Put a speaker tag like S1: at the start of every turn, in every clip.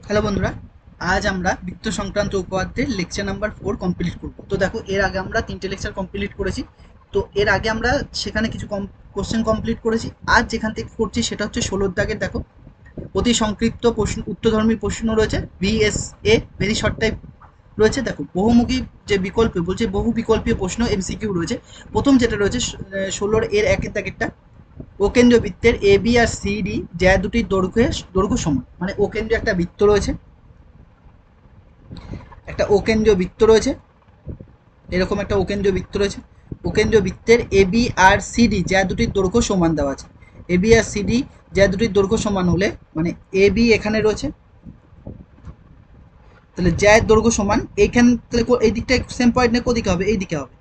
S1: Hello বন্ধুরা, আজ আমরা বৃত্ত সংক্রান্ত উপপাদ্যের লেকচার নাম্বার 4 কমপ্লিট করব। তো দেখো, এর আগে আমরা 3টে লেকচার কমপ্লিট করেছি। তো এর আগে আমরা সেখানে কিছু কোশ্চেন কমপ্লিট করেছি। আজ যেখান থেকে করছি সেটা হচ্ছে 16 দাগের। দেখো, অতি সংক্ষিপ্ত প্রশ্ন, উত্তরধর্মী প্রশ্ন রয়েছে, VSA ভেরি শর্ট টাইপ রয়েছে। দেখো, বহুমুখী যে বিকল্প বলছে, বহু বিকল্পীয় প্রশ্ন MCQ রয়েছে। প্রথম যেটা রয়েছে 16 এর একের দাগেরটা, ও কেন্দ্রীয় বৃত্তের এ বি আর সি ডি যা দুটির দৈর্ঘ্য সমান। মানে ও কেন্দ্রীয় একটা বৃত্ত রয়েছে, একটা ওকেন্দ্রীয় বৃত্ত রয়েছে, এরকম একটা ওকেন্দ্রীয় বৃত্ত রয়েছে। ওকেন্দ্রীয় বৃত্তের এ বি আর সিডি যা দুটির দৈর্ঘ্য সমান দেওয়া আছে। এ বি আর সিডি যা দুটির দৈর্ঘ্য সমান হলে, মানে এ বি এখানে রয়েছে, তাহলে জ্যায়ের দৈর্ঘ্য সমান এইখানে, তাহলে এই দিকটা সেম পয়েন্ট নিয়ে কোদিকে হবে, এই দিকে হবে,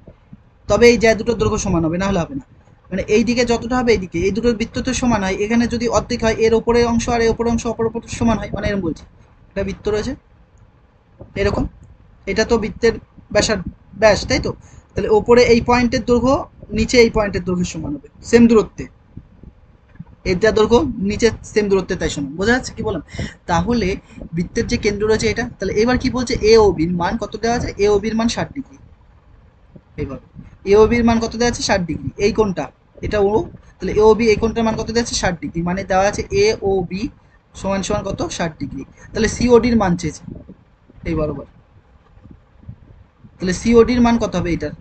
S1: তবে এই জ্যায় দুটোর দৈর্ঘ্য সমান হবে, না হলে হবে না। মানে এই দিকে যতটা হবে এইদিকে, এই দুটোর বৃত্ত তো সমান হয়, এখানে যদি অর্ধেক হয় এর ওপরের অংশ আর এর ওপরের অংশ অপর ওপর সমান হয়, মানে এরকম বলছি। একটা বৃত্ত রয়েছে এরকম, এটা তো বৃত্তের ব্যাস, তাই তো? তাহলে ওপরে এই পয়েন্টের দৈর্ঘ্য নিচে এই পয়েন্টের দৈর্ঘ্যের সমান হবে, সেম দূরত্বে। এর যা দৈর্ঘ্য নিচে সেম দূরত্বে, তাই সমান। বোঝা যাচ্ছে কি বললাম? তাহলে বৃত্তের যে কেন্দ্র রয়েছে এটা, তাহলে এবার কি বলছে, এ ও বির মান কত দেওয়া আছে? এ ও বির মান 60 ডিগ্রি। এইভাবে এ ও বির মান কত দেওয়া আছে? 60 ডিগ্রি। এই কোণটা, এটা ও, তাহলে এ ও বি এই কোণটার মান কত দেওয়া আছে? 60 ডিগ্রি। মানে দেওয়া আছে এ ও বি সমান সমান কত? 60 ডিগ্রি। তাহলে সিওডির মান চেয়েছে এই বরাবর। তাহলে সিওডির মান কত হবে? এইটার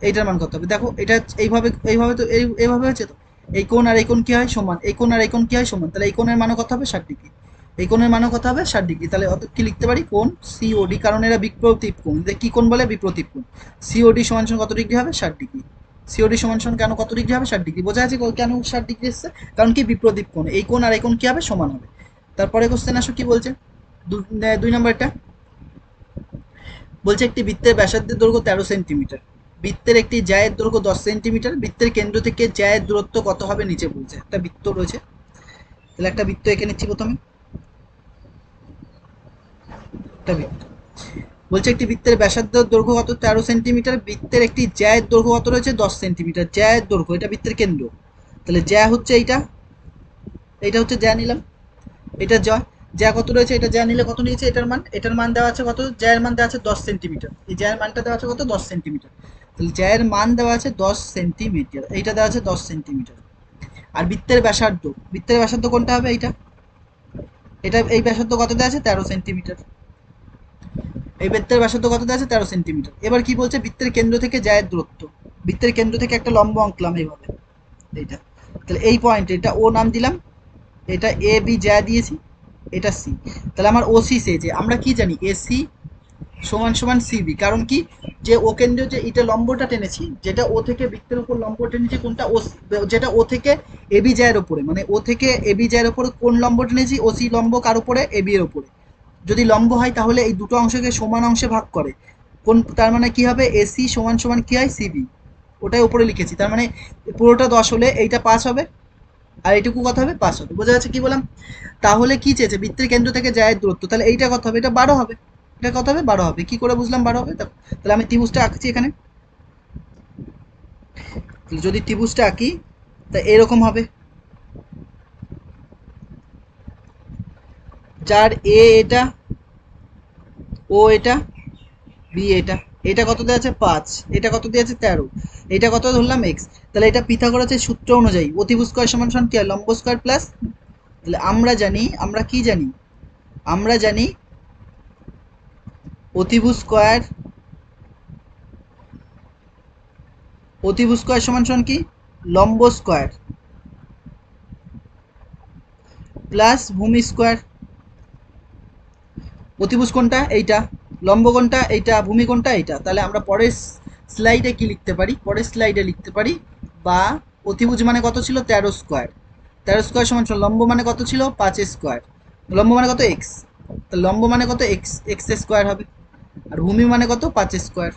S1: এইটার মান কত হবে? দেখো, এটা এইভাবে এইভাবে তো এইভাবে হচ্ছে তো, এই কোণ আর এই কোণ কি হয়? সমান। এই কোণ আর এই কোণ কি হয়? সমান। তাহলে এই কোণের মানও কত হবে? 60 ডিগ্রি। এই কোণের মানও কত হবে? 60 ডিগ্রি। তাহলে অত কি লিখতে পারি? কোণ সিওডি, কারণ এরা বিপ্রতীপ কোণ। কি কোণ বলে? বিপ্রতীপ কোণ। সিওডি সমান সমান কত ডিগ্রি হবে? 60 ডিগ্রি। সিওডি সমান সমান কেন কত ডিগ্রি হবে? 60 ডিগ্রি। বোঝা আছে কেন 60 ডিগ্রি এসছে? কারণ কি বিপ্রতীপ কোণ, এই কোণ আর এই কোণ কি হবে? সমান হবে। তারপরে কোশ্চেন আসো, কি বলছে? 2 নম্বরটা বলছে, একটি বৃত্তের ব্যাসার্ধের দৈর্ঘ্য 13 সেন্টিমিটার, বৃত্তের একটি জ্যায়ের দৈর্ঘ্য 10 সেন্টিমিটার, বৃত্তের কেন্দ্র থেকে জ্যায়ের দূরত্ব কত হবে নিচে বলছে। একটা বৃত্ত রয়েছে, তাহলে একটা বৃত্ত এঁকে নিচ্ছি প্রথমে। একটা বৃত্ত বলছে, একটি বৃত্তের ব্যাসার্ধের দৈর্ঘ্য কত? 13 সেন্টিমিটার, বৃত্তের একটি জ্যায়ের দৈর্ঘ্য কত রয়েছে? 10 সেন্টিমিটার। জ্যায়ের দৈর্ঘ্য, এটা বৃত্তের কেন্দ্র, তাহলে জ্যা হচ্ছে এইটা, এইটা হচ্ছে জ্যা নিলাম। এটা জয়, জ্যা কত রয়েছে? এটা জ্যা নিলে কত নিয়েছে? এটার মান দেওয়া আছে কত? জ্যায়ের মান দেওয়া আছে 10 সেন্টিমিটার। এই জ্যায়ের মানটা দেওয়া আছে কত? 10 সেন্টিমিটার। তাহলে জ্যায়ের মান দেওয়া আছে 10 সেন্টিমিটার, এইটা দেওয়া আছে 10 সেন্টিমিটার। আর বৃত্তের ব্যাসার্ধ, বৃত্তের ব্যাসার্ধ কোনটা হবে? এইটা, এটা এই ব্যাসার্ধ কত দেওয়া আছে? 13 সেন্টিমিটার। এই বৃত্তের ব্যাসার্ধ কত দেওয়া আছে? 13 সেন্টিমিটার। এবার কি বলছে? বৃত্তের কেন্দ্র থেকে জ্যায়ের দূরত্ব। বৃত্তের কেন্দ্র থেকে একটা লম্ব আঁকলাম এইভাবে, এইটা। তাহলে এই পয়েন্ট, এটা ও নাম দিলাম, এটা এ বি জ্যা দিয়েছি, এটা সি। তাহলে আমার ওসি চেয়েছে। আমরা কি জানি? এসি সমান সমান সিবি। কারণ কি, যে ও কেন্দ্রীয় যে এটা লম্বটা টেনেছি, যেটা ও থেকে বৃত্তের উপর লম্ব টেনেছি, কোনটা? ও, যেটা ও থেকে এবি জায়ের উপরে, মানে ও থেকে এবি জায়ের উপরে কোন লম্ব টেনেছি? ওসি লম্ব কার উপরে? এবি এর উপরে। যদি লম্ব হয় তাহলে এই দুটো অংশকে সমান অংশে ভাগ করে কোন, তার মানে কি হবে? এসি সমান সমান কি হয়? সিবি। ওটাই উপরে লিখেছি, তার মানে পুরোটা 10 হলে এইটা 5 হবে, আর এইটুকু কত হবে? 5 হবে। বোঝা যাচ্ছে কি বললাম? তাহলে কি চেয়েছে? বৃত্তের কেন্দ্র থেকে জায়ের দূরত্ব, তাহলে এইটা কত হবে? এটা 12 হবে। এটা কত হবে? 12 হবে। কি করে বুঝলাম 12 হবে? তাহলে আমি ত্রিভুজটা আঁকছি এখানে। যদি ত্রিভুজটা আঁকি, তা এরকম হবে, যার এ এটা, ও এটা, বি এটা। এটা কত দেওয়া আছে? 5। এটা কত দেওয়া আছে? 13। এটা কত ধরলাম? এক্স। তাহলে এটা পিথাগোরাসের সূত্র অনুযায়ী অতিভুজ স্কয়ার সমান সমান কি হয়? লম্ব স্কয়ার প্লাস, তাহলে আমরা জানি, আমরা কি জানি? আমরা জানি অতিভুজ স্কয়ার, অতিভুজ স্কয়ার সমান সমান কি? লম্ব স্কয়ার প্লাস ভূমি স্কয়ার। অতিভুজ কোনটা? এইটা। লম্ব কোনটা? এইটা। ভূমি কোনটা? এইটা। তাহলে আমরা পরের স্লাইডে কি লিখতে পারি? পরের স্লাইডে লিখতে পারি, বা অতিভুজ মানে কত ছিল? 13 স্কোয়ার। 13 স্কোয়ার সমান সমান লম্ব মানে কত ছিল? 5 স্কোয়ার। লম্ব মানে কত? এক্স। তো লম্ব মানে কত? এক্স, এক্স স্কোয়ার হবে। আর ভূমি মানে কত? 5 স্কোয়ার।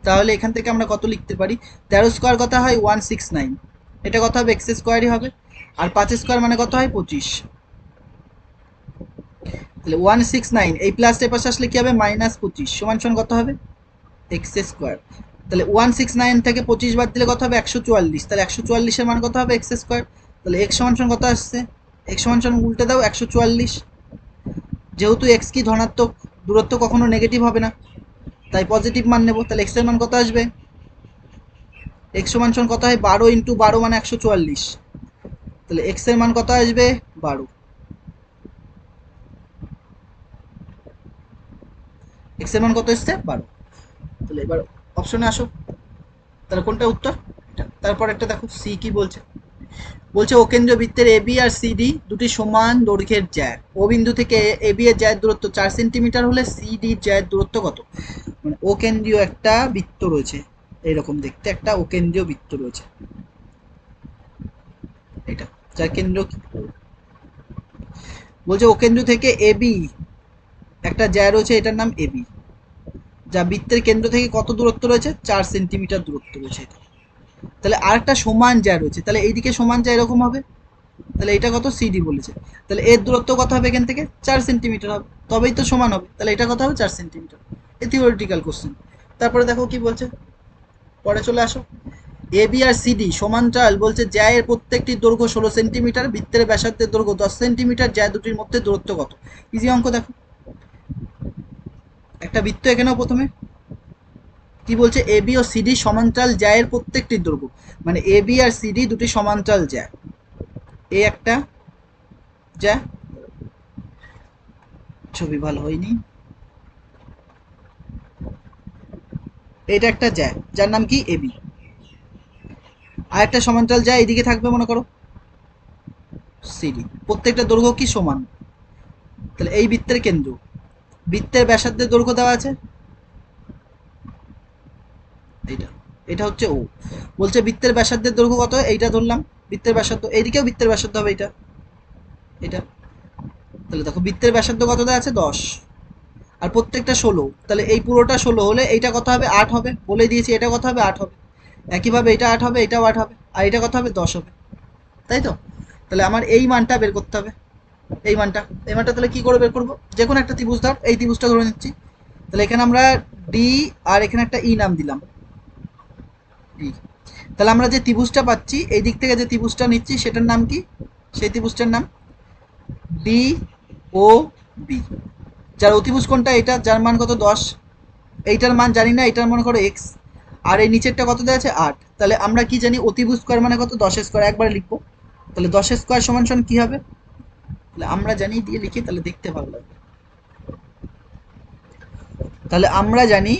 S1: তাহলে এখান থেকে আমরা কত লিখতে পারি? 13 স্কোয়ার কথা হয় 169, এটা কত হবে? এক্স স্কোয়ারই হবে। আর 5 স্কোয়ার মানে কত হয়? 25। তাহলে 169, এই প্লাসটা পাশে আসলে কি হবে? -25 সমান সমান কত হবে? X square. তাহলে 169 থেকে 25 বাদ দিলে কত হবে? 144। তাহলে 144-এর মান কত হবে? X square. তাহলে এক্স সমান সমান কত আসছে? এক্স সমান সমান উল্টে দাও, 144। যেহেতু এক্স কি ধনাত্মক, দূরত্ব কখনো নেগেটিভ হবে না, তাই পজিটিভ মান নেব। তাহলে এক্স এর মান কত আসবে? এক্স সমান সমান কত হয়? 12 ইন্টু 12 মানে 144। তাহলে এক্স এর মান কত আসবে? 12। এক্স এর মান কত এসছে? 12। তাহলে এবার অপশনে আসো, তাহলে কোনটা উত্তর? এটা। তারপর একটা দেখো সি কি বলছে। বলছে ও কেন্দ্রীয় বৃত্তের এ বি আর সিডি দুটি সমান দৈর্ঘ্যের জ্যা। ও বিন্দু থেকে এ বি এর জ্যায়ের দূরত্ব 4 সেন্টিমিটার হলে সিডি জ্যায়ের দূরত্ব কত? মানে ও কেন্দ্রীয় একটা বৃত্ত রয়েছে, এইরকম দেখতে একটা ও কেন্দ্রীয় বৃত্ত রয়েছে, এটা যার কেন্দ্র কি বলছে ও কেন্দ্র থেকে এ বি একটা জ্যা রয়েছে, এটার নাম এ বি, যা বৃত্তের কেন্দ্র থেকে কত দূরত্ব রয়েছে? 4 সেন্টিমিটার দূরত্ব রয়েছে এটা। তাহলে আরেকটা সমান জ্যা রয়েছে, তাহলে এইদিকে সমান জ্যা এরকম হবে, তাহলে এটা কত? সিডি বলেছে। তাহলে এর দূরত্ব কত হবে এখান থেকে? 4 সেন্টিমিটার হবে, তবেই তো সমান হবে। তাহলে এটা কত হবে? 4 সেন্টিমিটার। এ থিওরিটিক্যাল কোশ্চেন। তারপরে দেখো কি বলছে, পরে চলে আসো। এ বি আর সিডি সমান্তরাল, বলছে জ্যা এর প্রত্যেকটি দৈর্ঘ্য 16 সেন্টিমিটার, বৃত্তের ব্যাসার্ধের দৈর্ঘ্য 10 সেন্টিমিটার, জ্যা দুটির মধ্যে দূরত্ব কত? ইজি অঙ্ক দেখো, একটা বৃত্ত এখানেও প্রথমে কি বলছে? এ বি ও সিডি সমান্তরাল, জ্যা এর প্রত্যেকটি দৈর্ঘ্য, মানে এ বি আর সিডি দুটি সমান্তরাল জ্যা। এ একটা জ্যা, ছবি ভালো হয়নি, এটা একটা জ্যা যার নাম কি? এবি। আর একটা সমান্তরাল জ্যা এইদিকে থাকবে মনে করো সিডি, প্রত্যেকটা দৈর্ঘ্য কি? সমান। তাহলে এই বৃত্তের কেন্দ্র, বৃত্তের ব্যাসার্ধের দৈর্ঘ্য দেওয়া আছে এইটা, এটা হচ্ছে ও। বলছে বৃত্তের ব্যাসার্ধের দৈর্ঘ্য কত? এইটা ধরলাম বৃত্তের ব্যাসার্ধ, এইদিকেও বৃত্তের ব্যাসার্ধ হবে এটা, এটা। তাহলে দেখো বৃত্তের ব্যাসার্ধ কত দেওয়া আছে? 10, আর প্রত্যেকটা 16, তাহলে এই পুরোটা 16 হলে এইটা কত হবে? 8 হবে, বলে দিয়েছি এটা কত হবে? 8 হবে। একইভাবে এটা 8 হবে, এটাও 8 হবে, আর এটা কত হবে? 10 হবে, তাই তো? তাহলে আমার এই মানটা বের করতে হবে, এই মানটা, এই মানটা তাহলে কি করে বের করবো? যে কোনো একটা ত্রিভুজ ধর, এই ত্রিভুজটা ধরে নিচ্ছি। তাহলে এখানে আমরা ডি আর এখানে একটা ই নাম দিলাম, ডি। তাহলে আমরা যে ত্রিভুজটা পাচ্ছি এই দিক থেকে যে ত্রিভুজটা নিচ্ছি সেটার নাম কি? সেই ত্রিভুজটার নাম ডি ও বি। যার অতিভুজ কোনটা? এটা, যার মান কত? 10। এইটার মান জানি না, এটার মনে করো এক্স, আর এই নিচেরটা কত দেওয়া আছে? 8। তাহলে আমরা কি জানি? অতিভুজ স্কোয়ার মানে কত? 10 স্কোয়ার, একবারে লিখবো। তাহলে 10 স্কোয়ার সমান সমান কি হবে? তাহলে আমরা জানি, দিয়ে লিখি তাহলে দেখতে ভালো লাগবে। তাহলে আমরা জানি,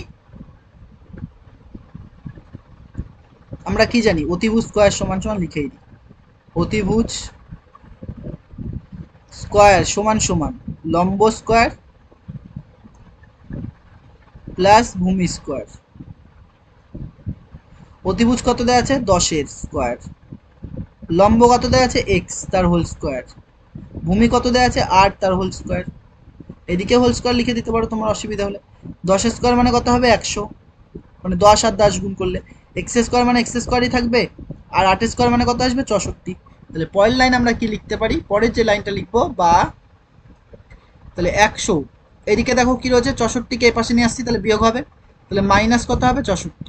S1: আমরা কি জানি? অতিভুজ স্কোয়ার সমান সমান লিখেই দিই, অতিভুজ স্কোয়ার সমান সমান লম্ব স্কোয়ার প্লাস ভূমি স্কোয়ার। অতিভুজ কত দেওয়া আছে? 10 স্কোয়ার। লম্ব কত দেওয়া আছে? এক্স তার হোল স্কোয়ার। ভূমি কত দেওয়া আছে? 8 তার হোল স্কোয়ার। এদিকে হোল স্কোয়ার লিখে দিতে পারো তোমার অসুবিধা হলে। 10 স্কোয়ার মানে কত হবে? 100, মানে 10 আর 10 গুণ করলে এক্স স্কোয়ার মানে এক্স স্কোয়ারই থাকবে, আর 8 স্কোয়ার মানে কত আসবে? 64। তাহলে পরের লাইন আমরা কি লিখতে পারি? পরের যে লাইনটা লিখবো, বা তাহলে 100, এদিকে দেখো কি রয়েছে? 64কে এই পাশে নিয়ে আসছি, তাহলে বিয়োগ হবে, তাহলে মাইনাস কত হবে? 64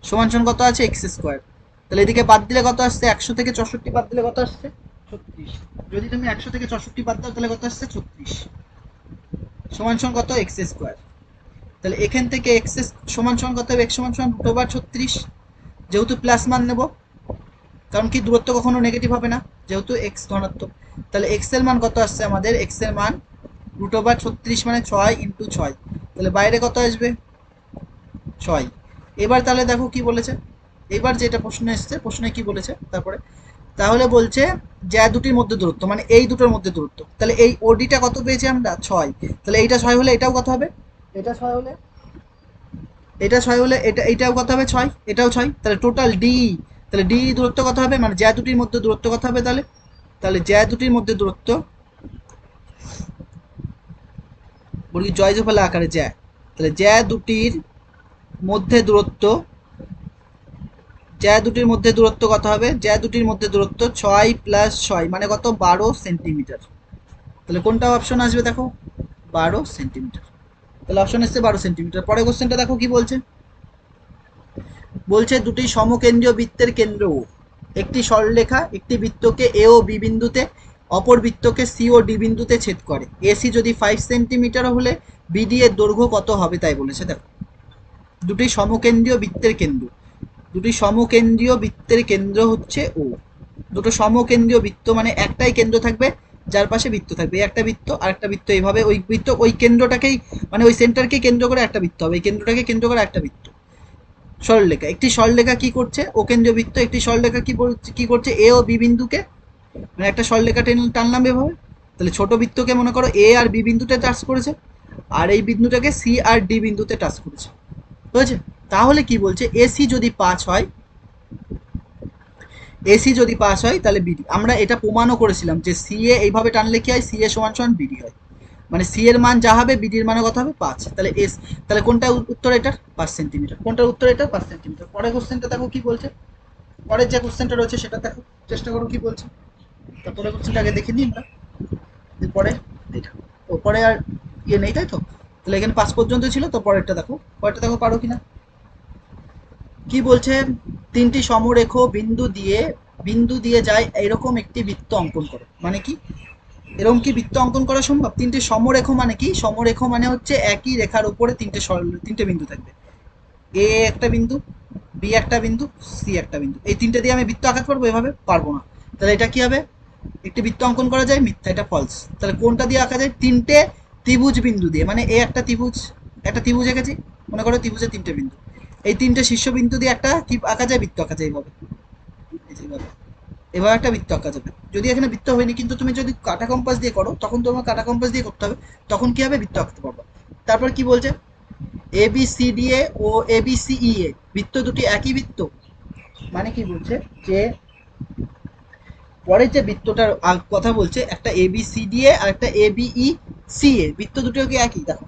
S1: সমান সমান কত আছে? X square. তাহলে এদিকে বাদ দিলে কত আসছে? 100 থেকে 64 বাদ দিলে কত আসছে? 36। যদি তুমি 100 থেকে 64 বাদ দাও তাহলে কত আসছে? 36 সমান সমান কত? X square. তাহলে এখান থেকে এক্স সমান সমান কত হবে? এক্স সমান সমান √36, যেহেতু প্লাস মান নেব, কারণ কি দূরত্ব কখনো নেগেটিভ হবে না, যেহেতু এক্স ধনাত্মক। তাহলে এক্স এর মান কত আসছে আমাদের? এক্স এর মান √36 মানে 6 ইন্টু 6, তাহলে বাইরে কত আসবে? 6। এবার তাহলে দেখো কি বলেছে, এবার যেটা প্রশ্ন এসছে, প্রশ্নে কি বলেছে তারপরে, তাহলে বলছে জ্যা দুটির মধ্যে দূরত্ব, মানে এই দুটোর মধ্যে দূরত্ব, তাহলে এই ওডিটা কত পেয়েছি আমরা? 6। তাহলে এইটা 6 হলে এটাও কত হবে? এটা 6 হলে এটা 6 হলে এটা, এইটাও কত হবে? 6, এটাও 6, তাহলে টোটাল ডি, তাহলে ডি দূরত্ব কত হবে? মানে জ্যা দুটির মধ্যে দূরত্ব কত হবে তাহলে? তাহলে জ্যা দুটির মধ্যে দূরত্ব, বলি জয় জফলা আকারে জ্যা, তাহলে জ্যা দুটির মধ্যে দূরত্ব, জ্যা দুটির মধ্যে দূরত্ব কত হবে? জ্যা দুটির মধ্যে দূরত্ব 6 প্লাস 6 মানে কত? 12 সেন্টিমিটার। তাহলে কোনটা অপশন আসবে দেখো? 12 সেন্টিমিটার। তাহলে অপশন এসছে 12 সেন্টিমিটার। পরের কোশ্চেনটা দেখো কি বলছে। বলছে দুটি সমকেন্দ্রীয় বৃত্তের কেন্দ্র ও, একটি সরলরেখা একটি বৃত্তকে এ ও বি বিন্দুতে অপর বৃত্তকে সি ও ডি বিন্দুতে ছেদ করে। এসি যদি 5 সেন্টিমিটার হলে বিডি এর দৈর্ঘ্য কত হবে তাই বলেছে। দেখো দুটি সমকেন্দ্রীয় বৃত্তের কেন্দ্র, দুটি সমকেন্দ্রীয় বৃত্তের কেন্দ্র হচ্ছে ও। দুটো সমকেন্দ্রীয় বৃত্ত মানে একটাই কেন্দ্র থাকবে যার পাশে বৃত্ত থাকবে, একটা বৃত্ত আর একটা বৃত্ত, এইভাবে ওই বৃত্ত ওই কেন্দ্রটাকেই মানে ওই সেন্টারকে কেন্দ্র করে একটা বৃত্ত হবে, এই কেন্দ্রটাকে কেন্দ্র করে একটা বৃত্ত। সরলরেখা, একটি সরলরেখা কি করছে, ও কেন্দ্রীয় বৃত্ত একটি সরলরেখা কি করছে, এ ও বি বিন্দুকে মানে একটা সরলরেখা টানলাম এভাবে, তাহলে ছোট বৃত্তকে মনে করো এ আর বি বিন্দুতে টাচ করেছে, আর এই বিন্দুটাকে সি আর ডি বিন্দুতে টাচ করেছে, বুঝেছে? তাহলে কি বলছে, এসি যদি 5 হয়, এসি যদি পাস হয় তাহলে বিডি, আমরা এটা প্রমাণও করেছিলাম যে সি এ এইভাবে টানলে কি হয়, সি এ সমান সমান বিডি হয়, মানে সি এর মান যা হবে বিডির মানও কত হবে 5। তাহলে এস, তাহলে কোনটা উত্তর এটার 5 সেন্টিমিটার, কোনটার উত্তর এটা 5 সেন্টিমিটার। পরের কোশ্চেনটা দেখো কি বলছে, পরের যে কোশ্চেনটা রয়েছে সেটা দেখো, চেষ্টা করো কি বলছে। তারপরে কোশ্চেনটা আগে দেখে নিই আমরা, পরে এটা ও পরে আর ইয়ে নেই তাই তো, তাহলে এখানে 5 পর্যন্ত ছিল, তো পরেরটা দেখো, পরেরটা দেখো পারো কিনা। কি বলছে, তিনটি সমরেখ বিন্দু দিয়ে যায় এরকম একটি বৃত্ত অঙ্কন করো, মানে কি এরকম কি বৃত্ত অঙ্কন করা সম্ভব? তিনটে সমরেখ মানে কি, সমরেখ মানে হচ্ছে একই রেখার উপরে তিনটে বিন্দু থাকবে, এ একটা বিন্দু, বি একটা বিন্দু, সি একটা বিন্দু, এই তিনটে দিয়ে আমি বৃত্ত আঁকাতে পারবো? এভাবে পারবো না। তাহলে এটা কি হবে, একটি বৃত্ত অঙ্কন করা যায়, মিথ্যা, এটা ফলস। তাহলে কোনটা দিয়ে আঁকা যায়, তিনটে ত্রিভুজ বিন্দু দিয়ে, মানে এ একটা ত্রিভুজ, একটা ত্রিভুজ এঁকেছি, মনে করো ত্রিভুজের তিনটে বিন্দু, এই তিনটে শীর্ষবিন্দু দিয়ে একটা কি আঁকা যায়, বৃত্ত আঁকা যায় এইভাবে, এইভাবে এভাবে একটা বৃত্ত আঁকা যাবে। যদি এখানে বৃত্ত হয়নি, কিন্তু তুমি যদি কাটা কম্পাস দিয়ে করো তখন তোমার কাটা কম্পাস দিয়ে করতে হবে, তখন কি হবে, বৃত্ত আঁকতে পারবে। তারপর কি বলছে, A B C D A ও A B C E A বৃত্ত দুটি একই বৃত্ত, মানে কি বলছে যে পরের যে বৃত্তটার কথা বলছে, একটা এ বি সি ডি এ আর একটা এ বি ই সি এ বৃত্ত দুটো কি একই। দেখো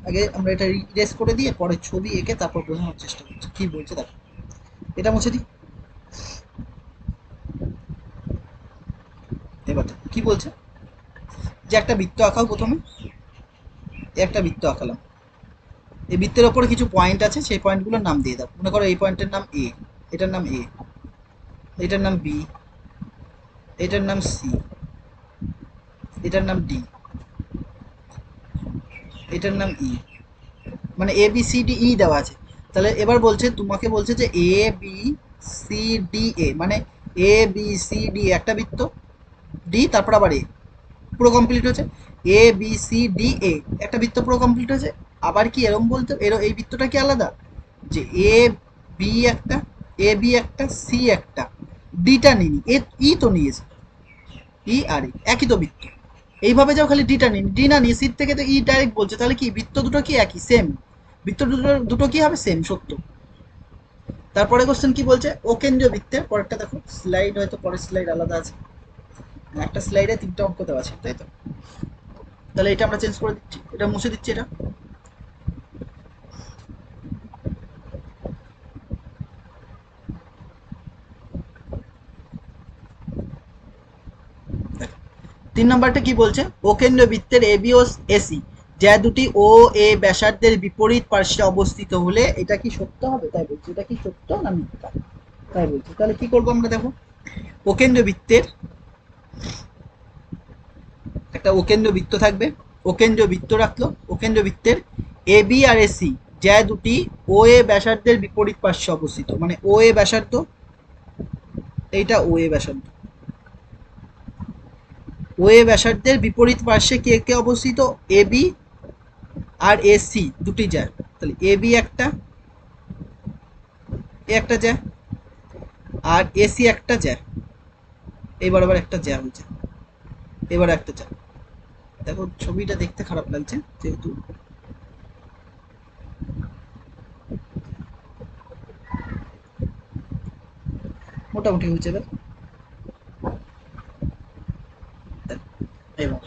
S1: আগে আমরা এটা ইরেজ করে দিয়ে পরে ছবি এঁকে তারপর বোঝানোর চেষ্টা করছি কি বলছে। দেখো এটা মুছে দিই, এবার কি বলছে, যে একটা বৃত্ত আঁকাও, প্রথমে একটা বৃত্ত আঁকালাম, এই বৃত্তের ওপরে কিছু পয়েন্ট আছে, সেই পয়েন্টগুলোর নাম দিয়ে দাও। মনে করো এই পয়েন্টের নাম এ, এটার নাম এ, এটার নাম বি, এটার নাম সি, এটার নাম ডি, এটার নাম ই, মানে এ বি সি ডি ই দেওয়া আছে। তাহলে এবার বলছে, তোমাকে বলছে যে এ বি সি ডি এ, মানে এ বি সি ডি একটা বৃত্ত, ডি তারপর আবার এ, পুরো কমপ্লিট হচ্ছে, এ বি সি ডি এ একটা বৃত্ত পুরো কমপ্লিট হয়েছে। আবার কি এরম বলতে, এই বৃত্তটা কি আলাদা, যে এ বি একটা, এ বি একটা, সি একটা, ডিটা নিনি, এ ই তো নিয়েছে, ই আর ই একই তো বৃত্ত, এইভাবে যাও, খালি ডিটা নিন, ডি না নিয়ে সিট থেকে তো ই ডাইরেক্ট বলছে, তাহলে কি বৃত্ত দুটো কি একই, সেম বৃত্ত দুটো দুটো কি হবে, সেম, সত্য। তারপরে কোশ্চেন কি বলছে, ও কেন্দ্রীয় বৃত্তের, পরেরটা দেখো, স্লাইড হয়তো পরের স্লাইড আলাদা আছে, একটা স্লাইডে তিনটা অঙ্ক দেওয়া আছে তাই তো, তাহলে এটা আমরা চেঞ্জ করে দিচ্ছি, এটা মুছে দিচ্ছি, এটা তিন নম্বরটা কি বলছে, ও কেন্দ্রীয় বৃত্তের এ বি ও এসি যা দুটি ও এ ব্যাসার্ধের বিপরীত পার্শ্বে অবস্থিত হলে এটা কি সত্য হবে তাই বলছে, এটা কি সত্য না মিথ্যা তাই বলছে। তাহলে কি করবো আমরা, দেখো ও কেন্দ্রীয় বৃত্তের একটা ও কেন্দ্রীয় বৃত্ত থাকবে, ও কেন্দ্রীয় বৃত্ত রাখলো, ও কেন্দ্রীয় বৃত্তের এ বি আর এসি যা দুটি ও এ ব্যাসার্ধের বিপরীত পার্শ্বে অবস্থিত, মানে ও এ ব্যাসার্ধ, এইটা ও এ ব্যাসার্ধ, ও এ ব্যাসার্ধের বিপরীত পার্শ্বে কে কে অবস্থিত, এ বি আর এসি দুটি যায়, তাহলে এ বি একটা, এ একটা যায়, আর এসি একটা যায়, এবার আবার একটা জ্যা হয়েছে, এবার একটা জ্যা। দেখো ছবিটা দেখতে খারাপ লাগছে যেহেতু, মোটামুটি হয়েছে এবার, এবার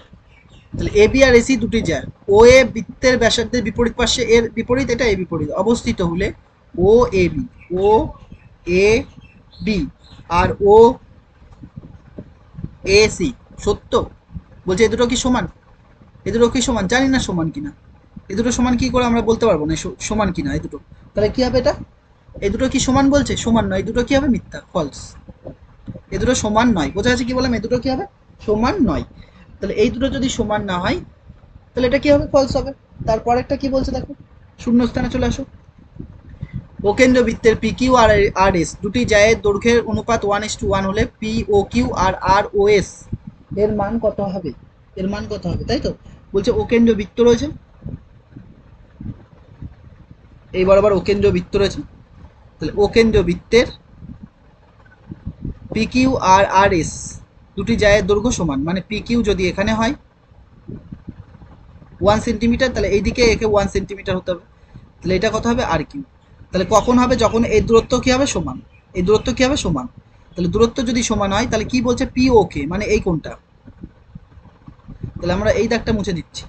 S1: তাহলে এ বি আর এসি দুটি জ্যা ও এ বৃত্তের ব্যাসার্ধের বিপরীত পার্শ্বে, এর বিপরীত এটা এ বিপরীত অবস্থিত হলে O A B, O A B আর ও এ সি সত্য, বলছে এ দুটো কি সমান, এ দুটো কি সমান, জানি না সমান কিনা, এ দুটো সমান কি করে আমরা বলতে পারবো না সমান কিনা এই দুটো, তাহলে কি হবে এটা, এই দুটো কি সমান বলছে, সমান নয়, এই দুটো কি হবে, মিথ্যা, ফলস, এ দুটো সমান নয়, বোঝা যাচ্ছে কি বললাম, এ দুটো কি হবে সমান নয়। তাহলে এই দুটো যদি সমান না হয় তাহলে এটা কি হবে, ফলস হবে। তারপর একটা কি বলছে দেখো, শূন্যস্থানে চলে আসো। ওকেন্দ্র বৃত্তের পি কিউ আর আর এস দুটি জায়ের দৈর্ঘ্যের অনুপাত 1:1 হলে পি ও কিউ আর আর ও এস এর মান কত হবে, এর মান কত হবে, তাই তো। বলছে ওকেন্দ্র বৃত্ত রয়েছে, এই বরাবর ওকেন্দ্র বৃত্ত রয়েছে, তাহলে ওকেন্দ্র বৃত্তের পি কিউ আর আর এস দুটি জায়ের দৈর্ঘ্য সমান, মানে পি কিউ যদি এখানে হয় 1 সেন্টিমিটার, তাহলে এইদিকে একে 1 সেন্টিমিটার হতে হবে, তাহলে এটা কত হবে আর কিউ। তাহলে কখন হবে, যখন এই দূরত্ব কি হবে সমান, এই দূরত্ব কি হবে সমান। তাহলে দূরত্ব যদি সমান হয় তাহলে কি বলছে, পি ও কে মানে এই কোণটা, তাহলে আমরা এই দাগটা মুছে দিচ্ছি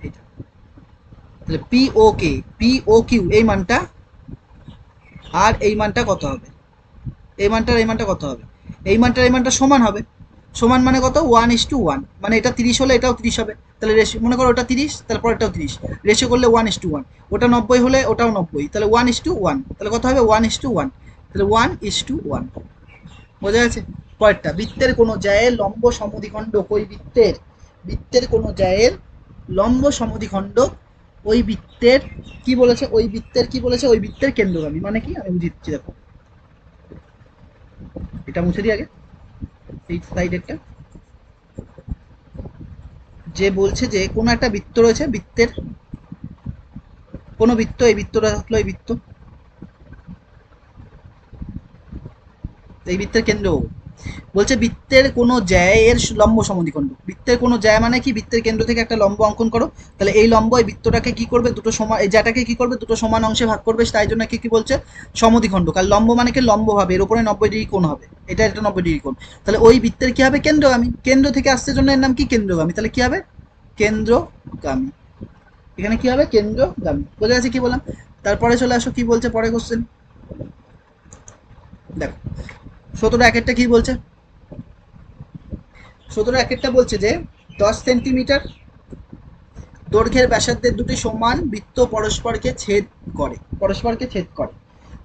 S1: এইটা। তাহলে পি ও কে, পি ও কিউ এই মানটা আর এই মানটা কত হবে, এই মানটার এই মানটা কত হবে, এই মানটার এই মানটা সমান হবে। সমান মানে কত, 1:1, মানে এটা 30 হলে এটাও 30 হবে, তাহলে রেশিও মনে করো ওটা 30 তাহলে পরেরটাও 30, রেশিও করলে 1:1, ওটা 90 হলে ওটাও 90, তাহলে 1:1, তাহলে কত হবে 1:1, তাহলে 1:1। বোঝা যাচ্ছে। পরেরটা, বৃত্তের কোনো জায়ের লম্ব সমদ্বিখণ্ড ওই বৃত্তের, বৃত্তের কোনো জায়ের লম্ব সমদ্বিখণ্ড ওই বৃত্তের কি বলেছে, ওই বৃত্তের কি বলেছে, ওই বৃত্তের কেন্দ্রগামী, মানে কি আমি বুঝিয়ে দিচ্ছি দেখো, এটা মুছে দিই আগে এই সাইডেরটা। যে বলছে যে কোনো একটা বৃত্ত রয়েছে, বৃত্তের কোনো বৃত্ত, এই বৃত্তটা হলো এই বৃত্ত, এই বৃত্তের কেন্দ্র বলছে বৃত্তের কোনো জ্যায়ের লম্ব সমদ্বিখণ্ড, বৃত্তের কোনো জ্যায় মানে কি, বৃত্তের কেন্দ্র থেকে একটা লম্ব অঙ্কন করো, তাহলে এই লম্ব এই বৃত্তটাকে কি করবে, দুটো সমান, এই জ্যাটাকে কি করবে, দুটো সমান অংশে ভাগ করবে, তাই জন্য কি কি বলছে সমদ্বিখণ্ড, কারণ লম্ব মানে কি লম্ব হবে, এর উপরে 90 ডিগ্রি কোণ হবে, এটা একটা 90 ডিগ্রি কোণ, তাহলে ওই বৃত্তের কি হবে কেন্দ্রগামী, কেন্দ্র থেকে আসছে জন্য এর নাম কি কেন্দ্রগামী, তাহলে কি হবে কেন্দ্রগামী, এখানে কি হবে কেন্দ্রগামী। বোঝা গেছে কি বললাম। তারপরে চলে আসো কি বলছে পরে কোশ্চেন, দেখো 17 একেরটা কি বলছে, 17 একেরটা বলছে যে 10 সেন্টিমিটার দৈর্ঘ্যের ব্যাসার্ধের দুটি সমান বৃত্ত পরস্পরকে ছেদ করে, পরস্পরকে ছেদ করে,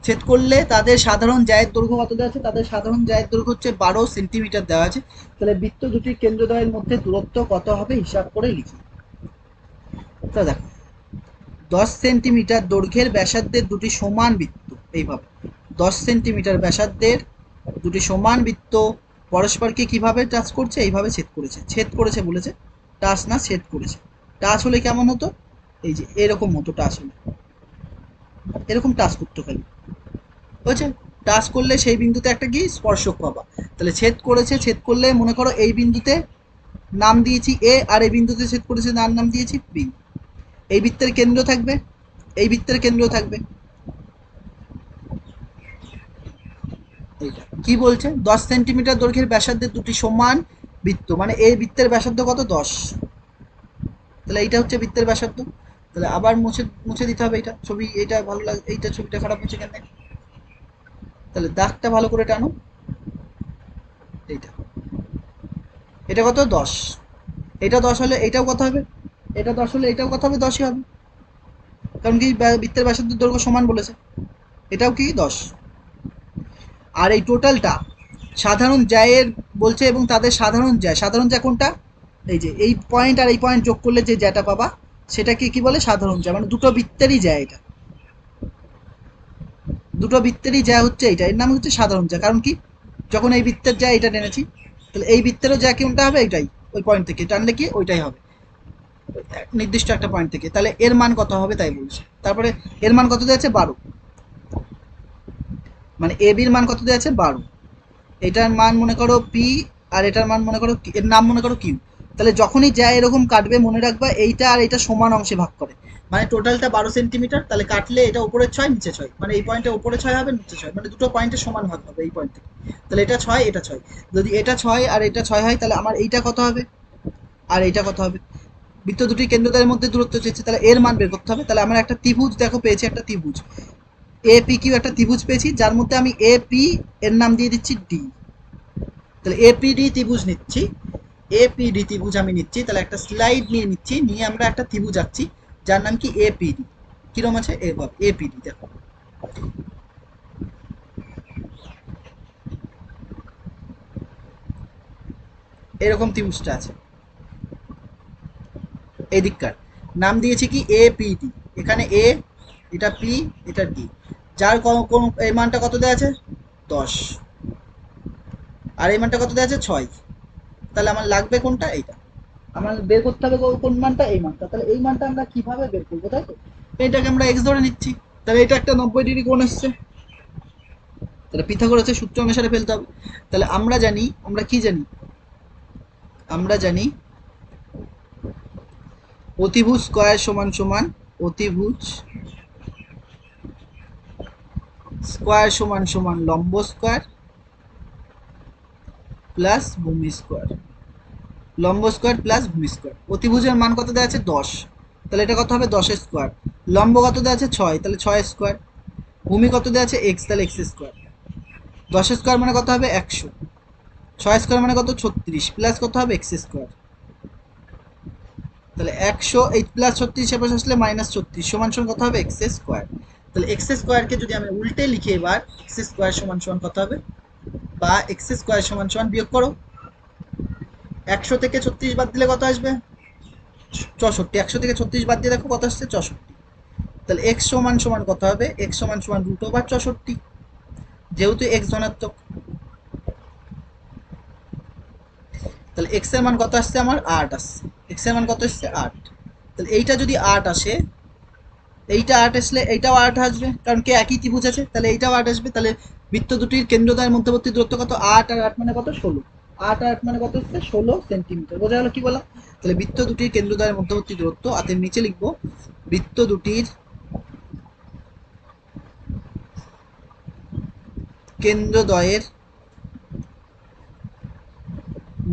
S1: ছেদ করলে তাদের সাধারণ জায়ের দৈর্ঘ্য কত দেওয়া আছে, তাদের সাধারণ জায়ের দৈর্ঘ্য হচ্ছে 12 সেন্টিমিটার দেওয়া আছে, তাহলে বৃত্ত দুটির কেন্দ্রদ্বয়ের মধ্যে দূরত্ব কত হবে হিসাব করে লিখি। তো দেখো 10 সেন্টিমিটার দৈর্ঘ্যের ব্যাসার্ধের দুটি সমান বৃত্ত, এইভাবে 10 সেন্টিমিটার ব্যাসার্ধের দুটি সমান বৃত্ত পরস্পরকে কিভাবে টাচ করছে, এইভাবে ছেদ করেছে, ছেদ করেছে বলেছে, টাচ না ছেদ করেছে। টাচ হলে কেমন হতো, এই যে এরকম হতো, টাচ হলে এরকম টাচ করতো খালি, বুঝছে। টাচ করলে সেই বিন্দুতে একটা কি স্পর্শক পাবা, তাহলে ছেদ করেছে, ছেদ করলে মনে করো এই বিন্দুতে নাম দিয়েছি এ, আর এই বিন্দুতে ছেদ করেছে তার নাম দিয়েছি বি, এই বৃত্তের কেন্দ্র থাকবে, এই বৃত্তের কেন্দ্র থাকবে, এইটা কি বলছে 10 সেন্টিমিটার দৈর্ঘ্যের ব্যাসার্ধের দুটি সমান বৃত্ত, মানে এই বৃত্তের ব্যাসার্ধ কত 10, তাহলে এইটা হচ্ছে বৃত্তের ব্যাসার্ধ। তাহলে আবার মুছে মুছে দিতে হবে এটা ছবি, এটা ভালো লাগে, এইটা ছবিটা খারাপ হচ্ছে কেন, তাহলে দাগটা ভালো করে টানো, এইটা, এটা কত 10, এটা 10 হলে এটাও কত হবে, এটা 10 হলে এটাও কত হবে 10ই হবে, কারণ কি বৃত্তের ব্যাসার্ধের দৈর্ঘ্য সমান বলেছে, এটাও কি 10। আর এই টোটালটা সাধারণ জ্যায়ের বলছে, এবং তাদের সাধারণ জ্যা, সাধারণ জ্যা কোনটা, এই যে এই পয়েন্ট আর এই পয়েন্ট যোগ করলে যে জ্যাটা পাবা সেটাকে কি বলে সাধারণ জ্যা, মানে দুটো বৃত্তেরই জ্যা, এটা দুটো বৃত্তেরই জ্যা হচ্ছে এইটা, এর নাম হচ্ছে সাধারণ জ্যা, কারণ কি যখন এই বৃত্তের জ্যা এটা টেনেছি, তাহলে এই বৃত্তেরও জ্যা কোনটা হবে, এইটাই, ওই পয়েন্ট থেকে টানলে কি ওইটাই হবে, নির্দিষ্ট একটা পয়েন্ট থেকে, তাহলে এর মান কত হবে তাই বলছে। তারপরে এর মান কত দেওয়া আছে 12, মানে এ বির মান কত দেওয়া আছে 12, এটার মান মনে করো পি, আর এটার মান মনে করো এর নাম মনে করো কিউ, তাহলে যখনই যা এরকম কাটবে মনে রাখবা এইটা আর এটা সমান অংশে ভাগ করে, মানে টোটালটা 12 সেন্টিমিটার, তাহলে কাটলে এটা উপরে 6 নিচে 6, মানে এই পয়েন্টে উপরে 6 হবে নিচে 6, মানে দুটো পয়েন্টের সমান ভাগ হবে এই পয়েন্ট থেকে, তাহলে এটা 6 এটা 6, যদি এটা 6 আর এটা 6 হয় তাহলে আমার এইটা কত হবে আর এইটা কত হবে, বৃত্ত দুটি কেন্দ্রদ্বয়ের মধ্যে দূরত্ব চেয়েছে, তাহলে এর মান বের করতে হবে। তাহলে আমরা একটা ত্রিভুজ দেখো পেয়েছি, একটা ত্রিভুজ এ পি কিউ, একটা ত্রিভুজ পেয়েছি যার মধ্যে আমি এ পি এর নাম দিয়ে দিচ্ছি ডি, তাহলে এপিডি ত্রিভুজ নিচ্ছি, এপিডি ত্রিভুজ আমি নিচ্ছি, তাহলে একটা স্লাইড নিয়ে নিচ্ছি, নিয়ে আমরা একটা ত্রিভুজ আঁকছি যার নাম কি এপিডি, কিরম আছে এভাবে এপিডি, দেখো এরকম ত্রিভুজটা আছে, এই দিককার নাম দিয়েছি কি এ পি ডি। এখানে এ, এটা পি, এটা ডি, যার কোন এই মানটা কত দেওয়া আছে 10, আর এই মানটা কত দেওয়া আছে 6। তাহলে আমার লাগবে কোনটা, এইটা আমার বের করতে হবে, কোন মানটা, এই মানটা। তাহলে এই মানটা আমরা কিভাবে বের করবো, তাই তো এইটাকে আমরা এক্স ধরে নিচ্ছি। তাহলে এটা একটা 90 ডিগ্রি কোণ এসছে, তাহলে পিথাগোরাসের সূত্র অনুসারে ফেলতে হবে। তাহলে আমরা জানি, আমরা কি জানি, আমরা জানি অতিভুজ স্কয়ার সমান সমান অতিভুজ স্কয়ার সমান সমান লম্ব স্কয়ার প্লাস ভূমি স্কয়ার, লম্ব স্কয়ার প্লাস ভূমি স্কয়ার। অতিভুজের মান কত দেওয়া আছে 10, তাহলে এটা কত হবে 10 স্কয়ার। লম্ব কত দেওয়া আছে 6, তাহলে 6 স্কয়ার। ভূমি কত দেওয়া আছে x, তাহলে x স্কয়ার। 10 স্কয়ার মানে কত হবে 100, 6 স্কয়ার মানে কত 36, প্লাস কত হবে x স্কয়ার। তাহলে 100 এই প্লাস 36 এর পাশে আসলে মাইনাস 36 সমান সমান কত হবে x স্কয়ার। তাহলে x স্কয়ারকে যদি আমি উল্টে লিখি এবার, x স্কয়ার সমান সমান কত হবে, বা x স্কয়ার সমান সমান বিয়োগ করো, 100 থেকে 36 বাদ দিলে কত আসবে 64, 100 থেকে 36 বাদ দিয়ে দেখো কত আসছে 64। তাহলে x সমান সমান কত হবে, x সমান সমান √64, যেহেতু x ধনাত্মক। তাহলে x এর মান কত আসছে আমার 8 আসছে, x এর মান কত আসছে 8। তাহলে এইটা যদি 8 আসে, এইটা 8 আসলে এইটাও 8 আসবে, কারণ কি একই ত্রিভুজ আছে, তাহলে এইটাও 8 আসবে। তাহলে বৃত্ত দুটির কেন্দ্রদ্বয়ের মধ্যবর্তী দূরত্ব কত, 8 আর 8 মানে কত 16, 8 আর 8 মানে কত হচ্ছে 16 সেন্টিমিটার। বোঝা গেল কি বললাম। তাহলে বৃত্ত দুটির কেন্দ্রদ্বয়ের মধ্যবর্তী দূরত্ব, হাতের নিচে লিখবো বৃত্ত দুটির কেন্দ্রদ্বয়ের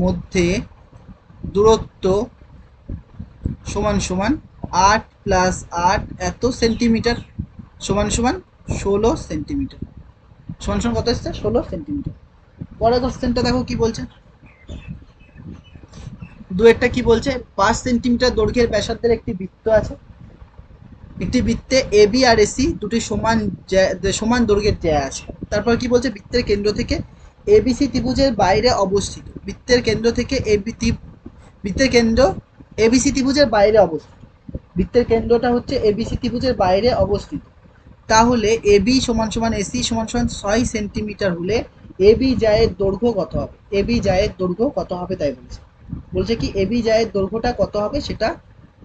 S1: মধ্যে দূরত্ব সমান সমান 8 প্লাস 8 এত সেন্টিমিটার সমান সমান 16 সেন্টিমিটার, সমান সমান কত এসছে 16 সেন্টিমিটার। পরের কোশ্চেনটা দেখো কি বলছে, দুয়েরটা কি বলছে, 5 সেন্টিমিটার দৈর্ঘ্যের ব্যাসার্ধের একটি বৃত্ত আছে, একটি বৃত্তে এবি আর এসি দুটি সমান দৈর্ঘ্যের জ্যা আছে। তারপর কি বলছে, বৃত্তের কেন্দ্র থেকে এবিসি ত্রিভুজের বাইরে অবস্থিত, বৃত্তের কেন্দ্র থেকে বৃত্তের কেন্দ্র এবিসি ত্রিভুজের বাইরে অবস্থিত, বৃত্তের কেন্দ্রটা হচ্ছে এবিসি ত্রিভুজের বাইরে অবস্থিত। তাহলে এবি সমান সমান এসি সমান সমান 6 সেন্টিমিটার হলে এবি জায়ের দৈর্ঘ্য কত হবে, এবি জায়ের দৈর্ঘ্য কত হবে তাই বলছে। বলছে কি এবি জায়ের দৈর্ঘ্যটা কত হবে সেটা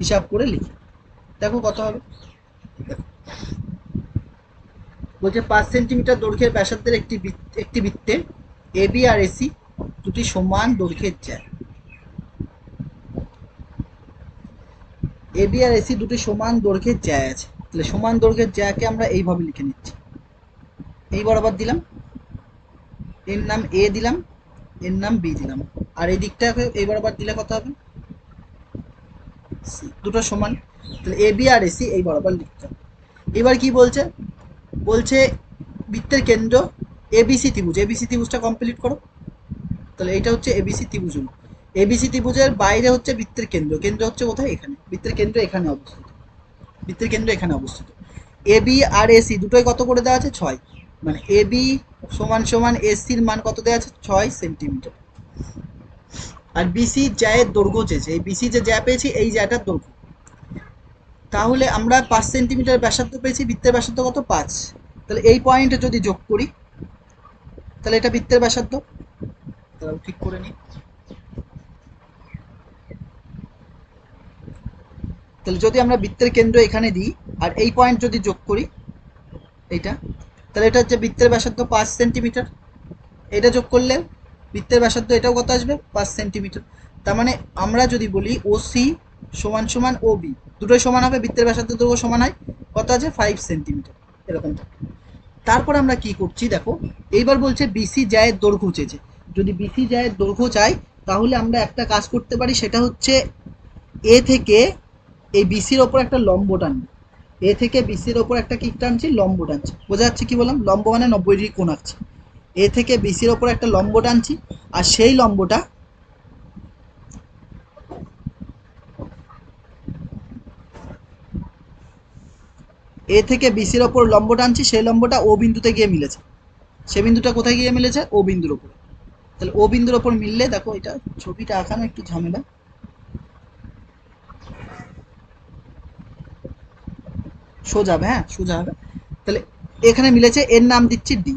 S1: হিসাব করে লিখি। দেখো কত হবে, বলছে 5 সেন্টিমিটার দৈর্ঘ্যের ব্যাসার্ধের একটি বৃত্তে এবি আর এসি দুটি সমান দৈর্ঘ্যের জ্যা, এবি আর এসি দুটি সমান দৈর্ঘ্যের জ্যা আছে। তাহলে সমান দৈর্ঘ্যের জ্যাকে আমরা এইভাবে লিখে নিচ্ছি, এই বরাবর দিলাম, এর নাম এ দিলাম, এর নাম বি দিলাম, আর এই দিকটাকে এই বরাবর দিলে কত হবে সি, দুটো সমান। তাহলে এ বি আর এসি এই বরাবর লিখতে হবে। এবার কি বলছে, বলছে বৃত্তের কেন্দ্র এবিসি ত্রিভুজ, এবিসি ত্রিভুজটা কমপ্লিট করো। তাহলে এইটা হচ্ছে এবিসি ত্রিভুজ, এবিসি ত্রিভুজের বাইরে হচ্ছে বৃত্তের কেন্দ্র, কেন্দ্র হচ্ছে কোথায় এখানে, বৃত্তের কেন্দ্র এখানে অবস্থিত, বৃত্তের কেন্দ্র এখানে অবস্থিত। এবি আর এসি দুটোই কত করে দেওয়া আছে 6, মানে এবি সমান সমান এসির মান কত দেওয়া আছে 6 সেন্টিমিটার। আর বিসি জ্যায়ের দৈর্ঘ্য চেয়েছে, এই বিসি যে জ্যা পেয়েছি এই জ্যাটার দৈর্ঘ্য। তাহলে আমরা 5 সেন্টিমিটার ব্যাসার্ধ পেয়েছি, বৃত্তের ব্যাসার্ধ কত 5, তাহলে এই পয়েন্টে যদি যোগ করি তাহলে এটা বৃত্তের ব্যাসার্ধ। তাহলে ঠিক করে নিই, তাহলে যদি আমরা বৃত্তের কেন্দ্র এখানে দিই আর এই পয়েন্ট যদি যোগ করি এইটা, তাহলে এটা হচ্ছে বৃত্তের ব্যাসার্ধ 5 সেন্টিমিটার, এটা যোগ করলে বৃত্তের ব্যাসার্ধ এটাও কত আসবে 5 সেন্টিমিটার। তার মানে আমরা যদি বলি ও সি সমান সমান ও বি দুটোই সমান হবে, বৃত্তের ব্যাসার্ধ দৈর্ঘ্য সমান হয় কত আছে 5 সেন্টিমিটার এরকম থাকে। তারপর আমরা কি করছি দেখো, এইবার বলছে বিসি জ্যায়ের দৈর্ঘ্য চেয়েছে। যদি বিসি জ্যায়ের দৈর্ঘ্য চাই তাহলে আমরা একটা কাজ করতে পারি, সেটা হচ্ছে এ থেকে এই বিসির ওপর একটা লম্ব টানবো, এ থেকে বিসির ওপর একটা কি টানছি লম্ব টানছি, বোঝা যাচ্ছে কি বললাম, লম্ব মানে 90 ডিগ্রি কোণ আঁকছি। এ থেকে বিসির ওপর একটা লম্ব টানছি, আর সেই লম্বটা এ থেকে বিসির ওপর লম্ব টানছি, সেই লম্বটা ও বিন্দুতে গিয়ে মিলেছে, সে বিন্দুটা কোথায় গিয়ে মিলেছে ও বিন্দুর ওপরে। তাহলে ও বিন্দুর ওপর মিললে দেখো, এটা ছবিটা আঁকানো একটু ঝামেলা, সোজা হবে, হ্যাঁ সোজা হবে। তাহলে এখানে মিলেছে, এর নাম দিচ্ছি ডি।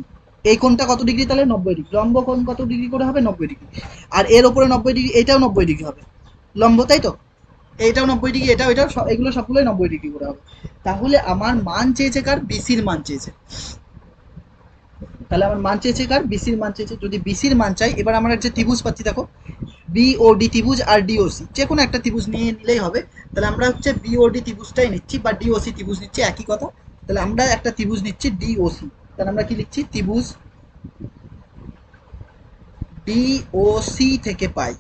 S1: এই কোণটা কত ডিগ্রি? তাহলে 90 ডিগ্রি। লম্ব কোণ কত ডিগ্রি করে হবে? 90 ডিগ্রি। আর এর ওপরে 90 ডিগ্রি, এটাও 90 ডিগ্রি হবে লম্ব, তাই তো? এইটাও 90 ডিগ্রি, এটাও, এটাও, এগুলো সবগুলোই 90 ডিগ্রি করে হবে। তাহলে আমার মান চেয়েছে কার? বিসির মান চেয়েছে। তাহলে আমার মান চেয়েছে কার? বিসির মান চেয়েছে। যদি বিসির মান চাই, এবার আমরা যে ত্রিভুজ পাচ্ছি দেখো, বিওডি ত্রিভুজ আর ডিওসি, যে কোনো একটা ত্রিভুজ নিয়ে নিলেই হবে। তাহলে আমরা হচ্ছে বিওডি ত্রিভুজটাই নিচ্ছি, বা ডিওসি ত্রিভুজ নিচ্ছি, একই কথা। তাহলে আমরা একটা ত্রিভুজ নিচ্ছি ডিওসি। তাহলে আমরা কি লিখছি? ত্রিভুজ ডিওসি থেকে পাই।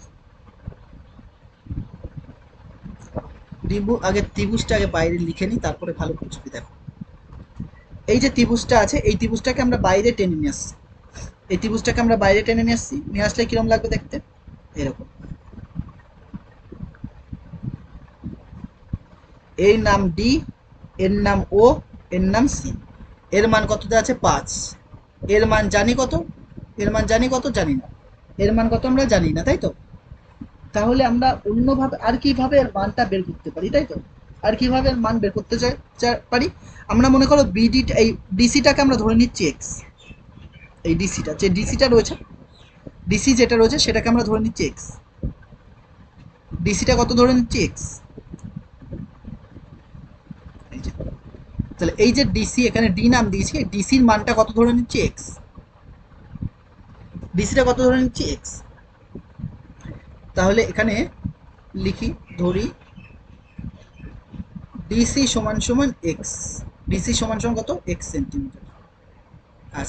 S1: আগে ত্রিভুজটা আগে বাইরে লিখে নিই, তারপরে ভালো বুঝবি। দেখো, এই যে ত্রিভুজটা আছে, এই ত্রিভুজটাকে আমরা বাইরে টেনে নিয়ে আসছি। এই ত্রিভুজটাকে আমরা বাইরে টেনে নিয়ে আসছি, নিয়ে আসলে কিরকম লাগবে দেখতে? এরকম। এর নাম ডি, এর নাম ও, এর নাম সি। এর মান কত দেওয়া আছে? 5। এর মান জানি কত? এর মান জানি কত? জানি না। এর মান কত আমরা জানি না, তাই তো? তাহলে আমরা অন্যভাবে আর কিভাবে এর মানটা বের করতে পারি, তাই তো? আর কিভাবে এর মান বের করতে পারি? আমরা মনে করো বিডি, এই ডিসিটাকে আমরা ধরে নিচ্ছি এক্স। এই ডিসিটা, যে ডিসিটা রয়েছে, ডিসি যেটা রয়েছে সেটাকে আমরা ধরে নিচ্ছি এক্স। ডিসিটা কত ধরে নিচ্ছি? এক্স। তাহলে এই যে ডিসি, এখানে ডি নাম দিয়েছি, ডিসির মানটা কত ধরে নিচ্ছি? এক্স। ডিসিটা কত ধরে নিচ্ছি? এক্স। তাহলে এখানে লিখি, ধরি ডিসি সমান সমান এক্স। ডিসি সমান সমান কত? X centimetre.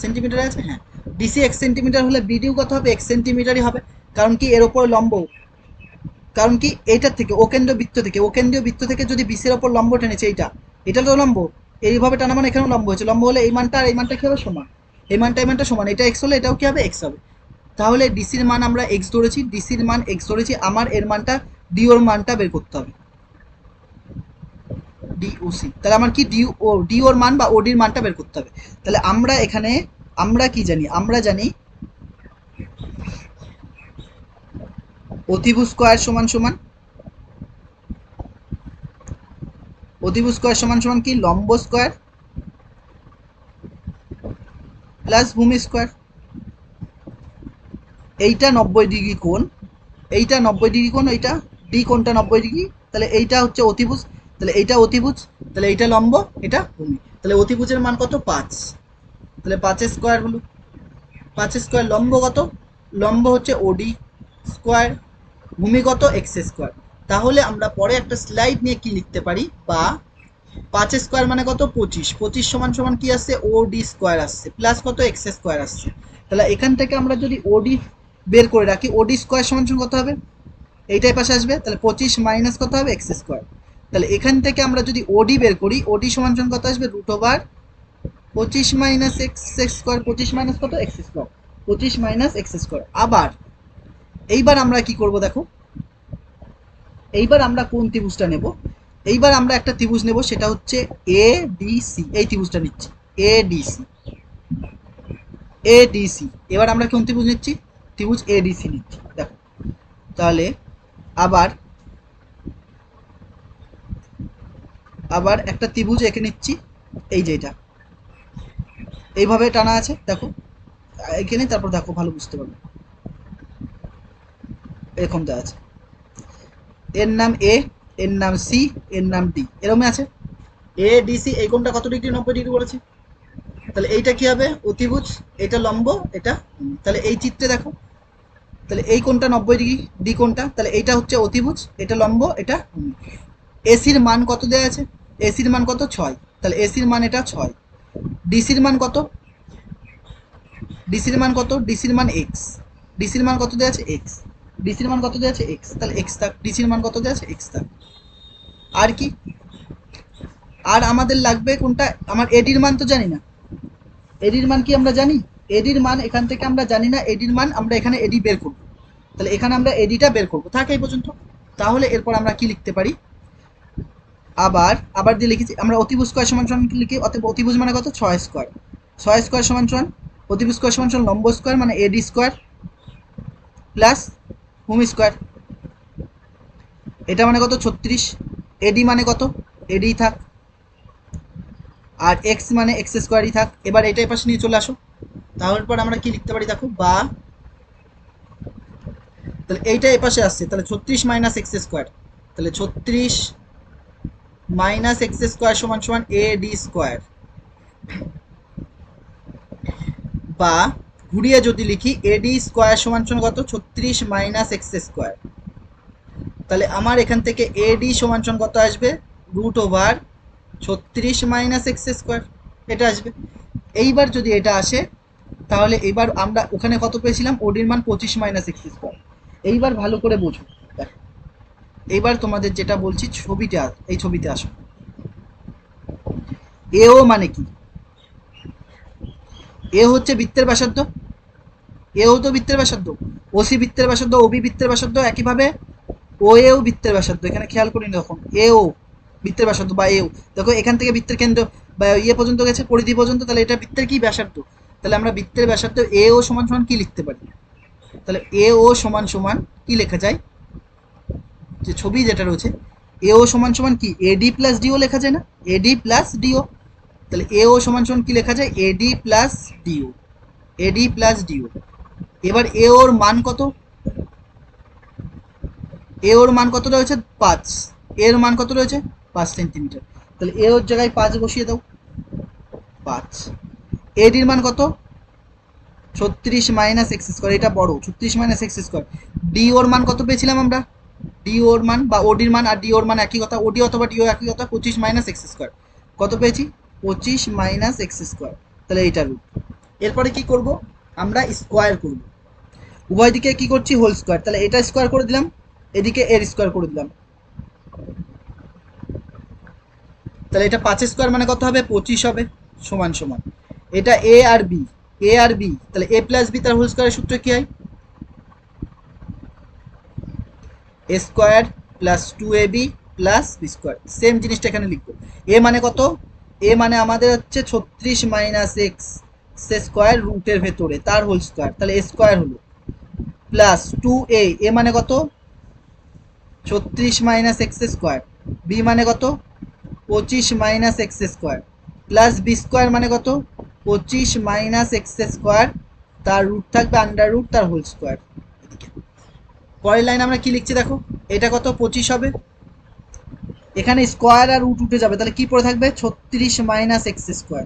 S1: সেন্টিমিটার আছে, হ্যাঁ। ডিসি এক্স সেন্টিমিটার হলে বিডিও কত হবে? এক্স সেন্টিমিটারই হবে। কারণ কি? এর ওপর লম্ব। কারণ কি? এইটার থেকে, ও কেন্দ্রীয় বৃত্ত থেকে, ও কেন্দ্রীয় বৃত্ত থেকে যদি বিসির ওপর লম্ব টেনেছে, এইটা, এটা তো লম্ব। এইভাবে টানা মানে এখানেও লম্ব হয়েছে। লম্ব হলে এই মানটা আর এই মানটা কি হবে? সমান। এই মানটা সমান। এটা এক্স হলে এটাও কি হবে? এক্স হবে। তাহলে ডিসির মান আমরা এক্স ধরেছি, ডিসির মান এক্স ধরেছি, আমার এর মানটা, ডিওর মানটা বের করতে হবে। ডিওসি, তাহলে আমার কি ডিওর মান বা ওডির মানটা বের করতে হবে। তাহলে আমরা এখানে, আমরা কি জানি? আমরা জানি অতিভুজ স্কয়ার সমান সমান, অতিভুজ স্কয়ার সমান সমান কি? লম্ব স্কয়ার প্লাস ভূমি স্কয়ার। এইটা 90 ডিগ্রি কোণ, এইটা 90 ডিগ্রি কোণ, এইটা ডি কোণটা 90 ডিগ্রি। তাহলে এইটা হচ্ছে অতিভুজ, তাহলে এইটা অতিভুজ, তাহলে এইটা লম্ব, এটা ভূমি। তাহলে অতিভুজের মান কত? 5। তাহলে 5 স্কয়ার হলো। 5 স্কয়ার। লম্ব কত? লম্ব হচ্ছে ওডি স্কয়ার। ভূমি কত? X square. তাহলে আমরা পরে একটা স্লাইড নিয়ে কি লিখতে পারি? বা 5 স্কয়ার মানে কত? 25। 25 সমান সমান কি আসছে? ওডি স্কয়ার আসছে, প্লাস কত? এক্স স্কয়ার আসছে। তাহলে এখান থেকে আমরা যদি ওডি বের করে রাখি, ওডি স্কয়ার সমান সমান কত হবে? এইটাই পাশে আসবে, তাহলে 25 মাইনাস কত হবে? X square. তাহলে এখান থেকে আমরা যদি ওডি বের করি, ওডি সমান সমান কত আসবে? √ 25 মাইনাস এক্স স্কয়ার। 25 মাইনাস কত? X square. 25 minus x square. আবার এইবার আমরা কি করব দেখো, এইবার আমরা কোন ত্রিভুজটা নেব? এইবার আমরা একটা ত্রিভুজ নেব, সেটা হচ্ছে এ ডি সি। এই ত্রিভুজটা নিচ্ছি, A D C. A D C. এবার আমরা কোন ত্রিভুজ নিচ্ছি? ত্রিভুজ এ ডি সি নিচ্ছি। দেখো, তাহলে আবার আবার একটা ত্রিভুজ এঁকে নিচ্ছি। এই যে এটা এইভাবে টানা আছে, দেখো এখানে, তারপর দেখো ভালো বুঝতে পারবে। এরকম দেওয়া আছে, এর নাম এ, এর নাম সি, এর নাম ডি, এরকমই আছে। এ ডি সি, এই কোণটা কত ডিগ্রি? 90 ডিগ্রি বলেছে। তাহলে এইটা কি হবে? অতিভুজ। এটা লম্ব, এটা। তাহলে এই চিত্রে দেখো, তাহলে এই কোণটা 90 ডিগ্রি, ডি কোণটা, তাহলে এইটা হচ্ছে অতিভুজ, এটা লম্ব, এটা। এসির মান কত দেওয়া আছে? এসির মান কত? 6। তাহলে এসির মান এটা 6। ডিসির মান কত? ডিসির মান কত? ডিসির মান এক্স। ডিসির মান কত দেওয়া আছে? এক্স। ডিসির মান কত দেওয়া আছে? এক্স। তাহলে এক্স থাক। ডিসির মান কত দেওয়া আছে? এক্স থাক। আর কি? আর আমাদের লাগবে কোনটা? আমার এডির মান তো জানি না। এডির মান কি আমরা জানি? এডির মান এখান থেকে আমরা জানি না। এডির মান আমরা এখানে এডি বের করব। তাহলে এখানে আমরা এডিটা বের করব। থাক এই পর্যন্ত। তাহলে এরপর আমরা কি লিখতে পারি? আবার আবার দিয়ে লিখেছি আমরা অতিভুজ স্কয়ার সমান সমান লিখি। অতএব অতিভুজ মানে কত? 6 স্কয়ার। 6 স্কয়ার সমান সমান অতিভুজ স্কয়ার সমান সমান লম্ব স্কয়ার মানে এডি স্কয়ার। প্লাস হোম স্কোয়ার, এটা মানে কত 36, এডি মানে কত, এডি থাক, আর এক্স মানে এক্স স্কোয়ারই থাক। এবার এটা পাশে নিয়ে চলে আসো, তাহলে পর আমরা কি লিখতে পারি দেখো, বা তাহলে এইটা এপাশে আসছে, তাহলে 36 মাইনাস এক্স স্কোয়ার, তাহলে 36 মাইনাস এক্স স্কোয়ার সমান সমান এ ডি স্কোয়ার, বা ঘুরিয়ে যদি লিখি এডি স্কোয়ার সমান সমান কত 36 মাইনাস এক্স স্কোয়ার, তাহলে আমার এখান থেকে এডি সমান সমান কত আসবে, root over 36 minus x square, এটা আসবে। এইবার যদি এটা আসে তাহলে এবার আমরা ওখানে কত পেয়েছিলাম, ওডির মান 25 মাইনাস এক্স স্কোয়ার। এইবার ভালো করে বোঝো, দেখো এইবার তোমাদের যেটা বলছি ছবিটা, এই ছবিতে আসো, এও মানে কি, এ হচ্ছে বৃত্তের ব্যাসার্ধ, এও তো বৃত্তের ব্যাসার্ধ, ওসি বৃত্তের ব্যাসার্ধ, ওবি বৃত্তের ব্যাসার্ধ, একইভাবে ও এও বৃত্তের ব্যাসার্ধ। এখানে খেয়াল করিনি তখন এও বৃত্তের ব্যাসার্ধ বা এও, দেখো এখান থেকে বৃত্তের কেন্দ্র বা ইয়ে পর্যন্ত গেছে, পরিধি পর্যন্ত, তাহলে এটা বৃত্তের কি ব্যাসার্ধ। তাহলে আমরা বৃত্তের ব্যাসার্ধ এও সমান সমান কি লিখতে পারি, তাহলে এও সমান সমান কি লেখা যায়, যে ছবি যেটা রয়েছে এও সমান সমান কি এডি প্লাস ডিও লেখা যায় না, এডি প্লাস ডিও, তাহলে এও সমান সমান কি লেখা যায়, AD plus DO, AD plus DO. এবার এ ওর মান কত, এ ওর মান কত রয়েছে 5, এর মান কত রয়েছে 5 সেন্টিমিটার, তাহলে এ ওর জায়গায় 5 বসিয়ে দাও, 5। এডির মান কত 36 মাইনাস এক্স স্কোয়ার, এটা বড় 36 মাইনাস এক্স স্কোয়ার। ডি ওর মান কত পেয়েছিলাম আমরা, ডি ওর মান বা ওডির মান আর ডি ওর মান একই কথা, ওডি অথবা ডিও একই কথা, 25 মাইনাস এক্স স্কোয়ার, কত পেয়েছি 25 মাইনাস এক্স স্কোয়ার, তাহলে এইটা রুট। এরপরে কি করব, আমরা স্কোয়ার করব, উভয় দিকে কি করছি হোল স্কোয়ার, তাহলে এটা স্কোয়ার করে দিলাম, এদিকে এর স্কোয়ার করে দিলাম, তাহলে এটা 5 স্কোয়ার মানে কত হবে 25 হবে, সমান সমান এটা এ আর বি, এ আর বি, তাহলে এ প্লাস বি তার হোল স্কোয়ারের সূত্র কি হয়, A square plus 2ab plus B square. Same জিনিসটা এখানে লিখবো, এ মানে কত, এ মানে আমাদের হচ্ছে 36 মাইনাস এক্স স্কোয়ার রুটের ভেতরে তার হোল স্কোয়ার, তাহলে এ স্কোয়ার হলো, প্লাস 2a, এ মানে কত 36 মাইনাস এক্স স্কোয়ার, বি মানে কত 25 minus x square, plus B square মানে কত 25 মাইনাস এক্স স্কোয়ার, তার রুট থাকবে আন্ডার রুট তার হোল স্কোয়ার। পরের লাইন আমরা কি লিখছি দেখো, এটা কত 25 হবে, এখানে স্কোয়ার আর রুট উঠে যাবে, তাহলে কি পড়ে থাকবে 36 মাইনাস এক্স স্কোয়ার।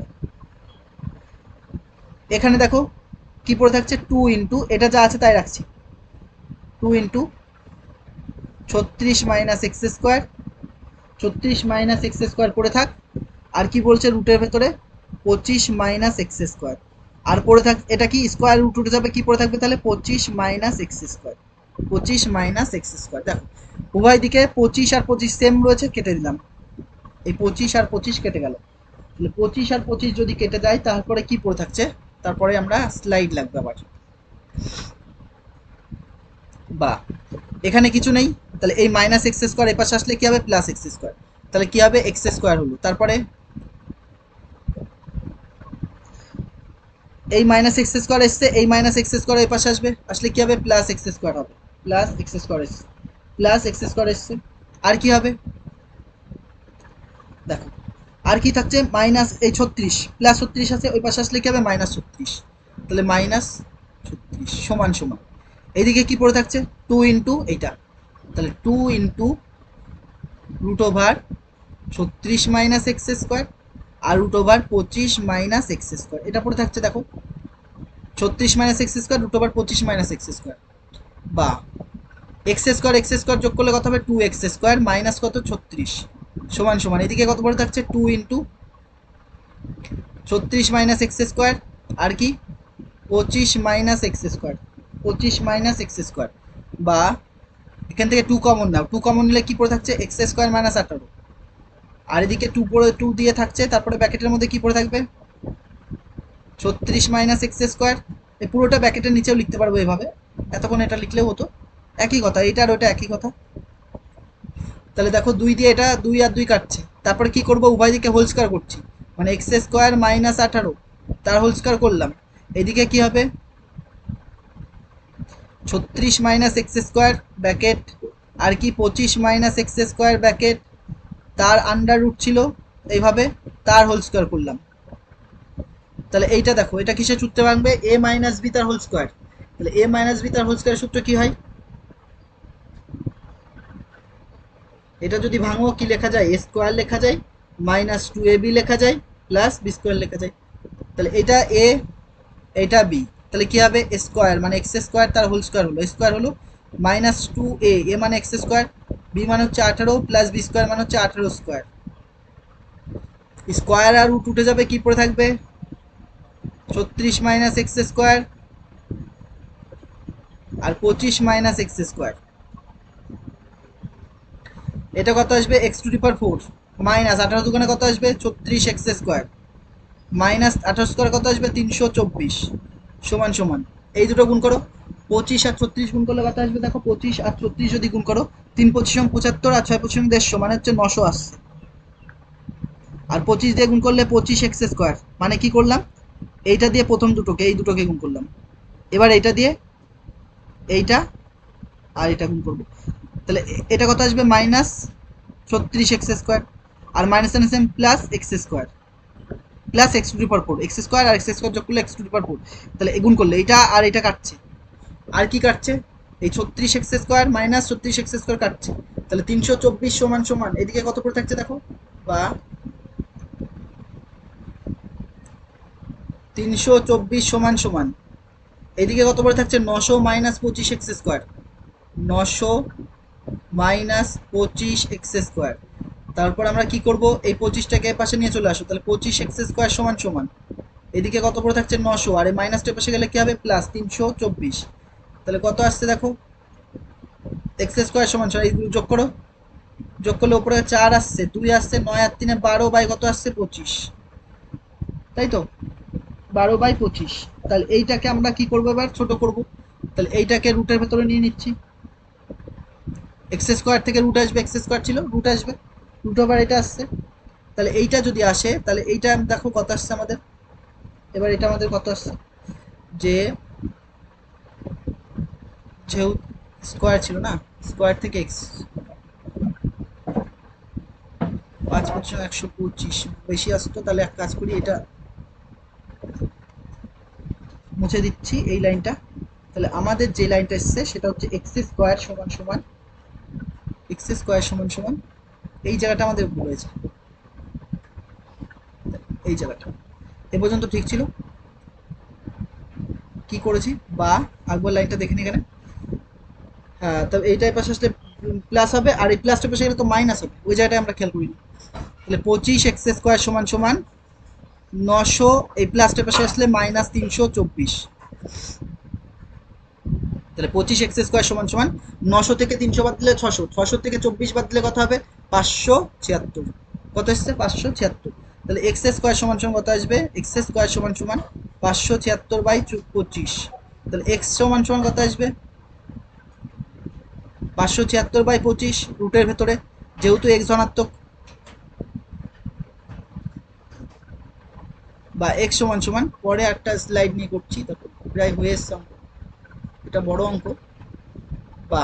S1: এখানে দেখো কি পড়ে থাকছে 2 ইন্টু, এটা যা আছে তাই রাখছি, 2 into 36 minus x square, 36 minus x square পড়ে থাক, আর কি বলছে রুটের ভেতরে 25 মাইনাস এক্স স্কোয়ার, আর পড়ে থাক এটা কি স্কোয়ার রুট উঠে যাবে, কি পড়ে থাকবে তাহলে 25 minus x square, 25 minus x square. দেখো উভয় দিকে 25 আর 25 সেম রয়েছে, কেটে দিলাম, এই 25 আর 25 কেটে গেল, তাহলে 25 আর 25 যদি কেটে যায় তারপরে কি পড়ে থাকছে, তারপরে আমরা স্লাইড লাগবে আবার, বা এখানে কিছু নেই, তাহলে এই মাইনাস এক্স স্কোয়ার এ পাশে আসলে কি হবে প্লাস এক্স স্কোয়ার, তাহলে কি হবে এক্স স্কোয়ার হলো, তারপরে এই মাইনাস এক্স স্কোয়ার এসছে, এই মাইনাস এক্স স্কোয়ার এই পাশে আসবে, আসলে কি হবে প্লাস এক্স স্কোয়ার হবে, প্লাস এক্স স্কোয়ার এসছে, প্লাস এক্স স্কোয়ার এসছে, আর কি হবে দেখো, আর কি থাকছে মাইনাস এই 36 প্লাস 36 আছে, ওই পাশে আসলে কি হবে মাইনাস 36, তাহলে মাইনাস 36 সমান সমান এইদিকে কি পড়ে থাকছে 2 ইন্টু এইটা, তাহলে 2 into root over 36 minus x square আর root over 25 minus x square, এটা পড়ে থাকছে দেখো 36 minus x square root over 25 minus x square, বা এক্স স্কোয়ার যোগ করলে কত হবে 2x স্কোয়ার মাইনাস কত 36 সমান সমান এদিকে কত পড়ে থাকছে 2 ইন্টু 36 মাইনাস এক্স স্কোয়ার আর কি 25 minus x square, 25 minus x square, বা এখান থেকে 2 কমন নাও, 2 কমন নিলে কি পড়ে থাকছে এক্স স্কোয়ার মাইনাস 18, আর এদিকে 2 পড়ে 2 দিয়ে থাকছে, তারপরে ব্র্যাকেটের মধ্যে কি পড়ে থাকবে 36 মাইনাস এক্স স্কোয়ার, এই পুরোটা ব্র্যাকেটের নিচেও লিখতে পারবো এভাবে, এতক্ষণ এটা লিখলেও হতো, একই কথা, এটা আর ওটা একই কথা। তাহলে দেখো 2 দিয়ে এটা 2 আর 2 কাটছে, তারপরে কি করব উভয় দিকে হোল স্কোয়ার করছি, মানে এক্স স্কোয়ার মাইনাস 18 তার হোল স্কোয়ার করলাম, এদিকে কি হবে 36 মাইনাস এক্স স্কোয়ার ব্র্যাকেট আর কি 25 মাইনাস এক্স স্কোয়ার ব্র্যাকেট তার আন্ডার রুট ছিল এইভাবে, তার হোল স্কোয়ার করলাম। তাহলে এইটা দেখো, এটা কিসের সূত্রে ভাঙবে? এ মাইনাস বি তার হোল স্কোয়ার। তাহলে এ মাইনাস বি তার হোল স্কোয়ারের সূত্র কি হয়? এটা যদি ভাঙো কি লেখা যায়? এ স্কোয়ার লেখা যায় মাইনাস 2ab লেখা যায় প্লাস বি স্কোয়ার লেখা যায়। তাহলে এটা এ, এটা বি, তাহলে কি হবে? স্কোয়ার মানে এক্স স্কোয়ার তার হোল স্কোয়ার হলো, স্কোয়ার হলো মাইনাস 2a, এ মানে এক্স স্কোয়ার, বি মানে হচ্ছে 18 প্লাস বি স্কোয়ার মানে হচ্ছে 18 স্কোয়ার। স্কোয়ার আর রুট উঠে যাবে, কি পড়ে থাকবে? 36 মাইনাস এক্স স্কোয়ার আর 25 মাইনাস এক্স স্কোয়ার। এটা কত আসবে? X to the power 4 minus 18 দুগুণে কত আসবে? 36 এক্স স্কোয়ার মাইনাস 18 স্কোয়ার কত আসবে? 324 সমান সমান এই দুটো গুণ করো। 25 আর 36 গুণ করলে কত আসবে? দেখো 25 আর 36 যদি গুণ করো, 3 25 75 আর 6 25 150 মানে হচ্ছে 900 আসছে। আর 25 দিয়ে গুণ করলে 25 এক্স স্কোয়ার, মানে কি করলাম? এইটা দিয়ে প্রথম দুটোকে, এই দুটোকে গুণ করলাম। এবার এইটা দিয়ে এইটা আর এটা গুণ করবো। তাহলে এটা কত আসবে? মাইনাস 36 এক্স স্কোয়ার আর minus N plus x square plus x to the power 4, x square আর এক্স স্কোয়ার যোগ করলে এক্স টু দি পাওয়ার 4। তাহলে গুণ করলে এটা আর এটা কাটছে, আর কি কাটছে? এই 36 x square minus 36 x square কাটছে। তাহলে 324 সমান সমান এদিকে কত পড়ে থাকছে দেখো, বা 324 সমান সমান এদিকে কত পড়ে থাকছে? 900 minus 25 x square, 900 minus 25 x square. তারপর আমরা কি করব? এই 25টাকে পাশে নিয়ে চলে আসো, তাহলে 25 এক্স স্কোয়ার সমান সমান এদিকে কত পড়ে থাকছে? 900, আর এই মাইনাসটা পাশে গেলে কি হবে? প্লাস 324। তাহলে কত আসছে দেখো? এক্স স্কোয়ার সমান সমান এই যোগ করো, যোগ করলে উপরে 4 আসছে, 2 আসছে, 9 আর 3 12 বাই কত আসছে? 25, তাই তো? 12/25। তাহলে এইটাকে আমরা কি করবো? এবার ছোট করব। তাহলে এইটাকে রুটের ভেতরে নিয়ে নিচ্ছি। এক্স স্কোয়ার থেকে রুট আসবে, এক্স স্কোয়ার ছিল রুট আসবে, রুট ওভার এটা আসছে। তাহলে এইটা যদি আসে, তাহলে এইটা দেখো কত আসছে আমাদের। এবার এটা আমাদের কত আসছে? যে যেহেতু স্কোয়ার ছিল না, স্কোয়ার থেকে এক্স 5/125 বেশি আসতো। তাহলে এক কাজ করি, এটা মুছে দিচ্ছি এই লাইনটা। তাহলে আমাদের যে লাইনটা এসছে সেটা হচ্ছে এক্স স্কোয়ার সমান সমান, এক্স স্কোয়ার সমান সমান এই জায়গাটা আমাদের ভুল হয়েছে, এই জায়গাটা। এ পর্যন্ত ঠিক ছিল। কি করেছি? বা একবার লাইনটা দেখে নি এখানে। হ্যাঁ, তবে এইটাই পাশে আসলে প্লাস হবে, আর এই প্লাসটা পাশে গেলে তো মাইনাস হবে, ওই জায়গাটায় আমরা খেয়াল করিনি। তাহলে 25 এক্স স্কোয়ার সমান সমান 900, এই প্লাসটা পাশে আসলে মাইনাস 324। তাহলে 25 এক্স স্কোয়ার সমান সমান 900 থেকে 300 বাদ দিলে 600, 600 থেকে 24 বাদ দিলে কত হবে? 576। কত এসছে? 576। তাহলে এক্স স্কোয়ার সমান সমান কত আসবে? এক্স স্কোয়ার সমান সমান 576/25। তাহলে এক্স সমান সমান কত আসবে? 576/25 রুটের ভেতরে, যেহেতু এক্স ধনাত্মক, বা এক্স সমান সমান, পরে একটা স্লাইড নিয়ে করছি, তারপর প্রায় হয়ে এসছে অঙ্ক, এটা বড় অঙ্ক। বা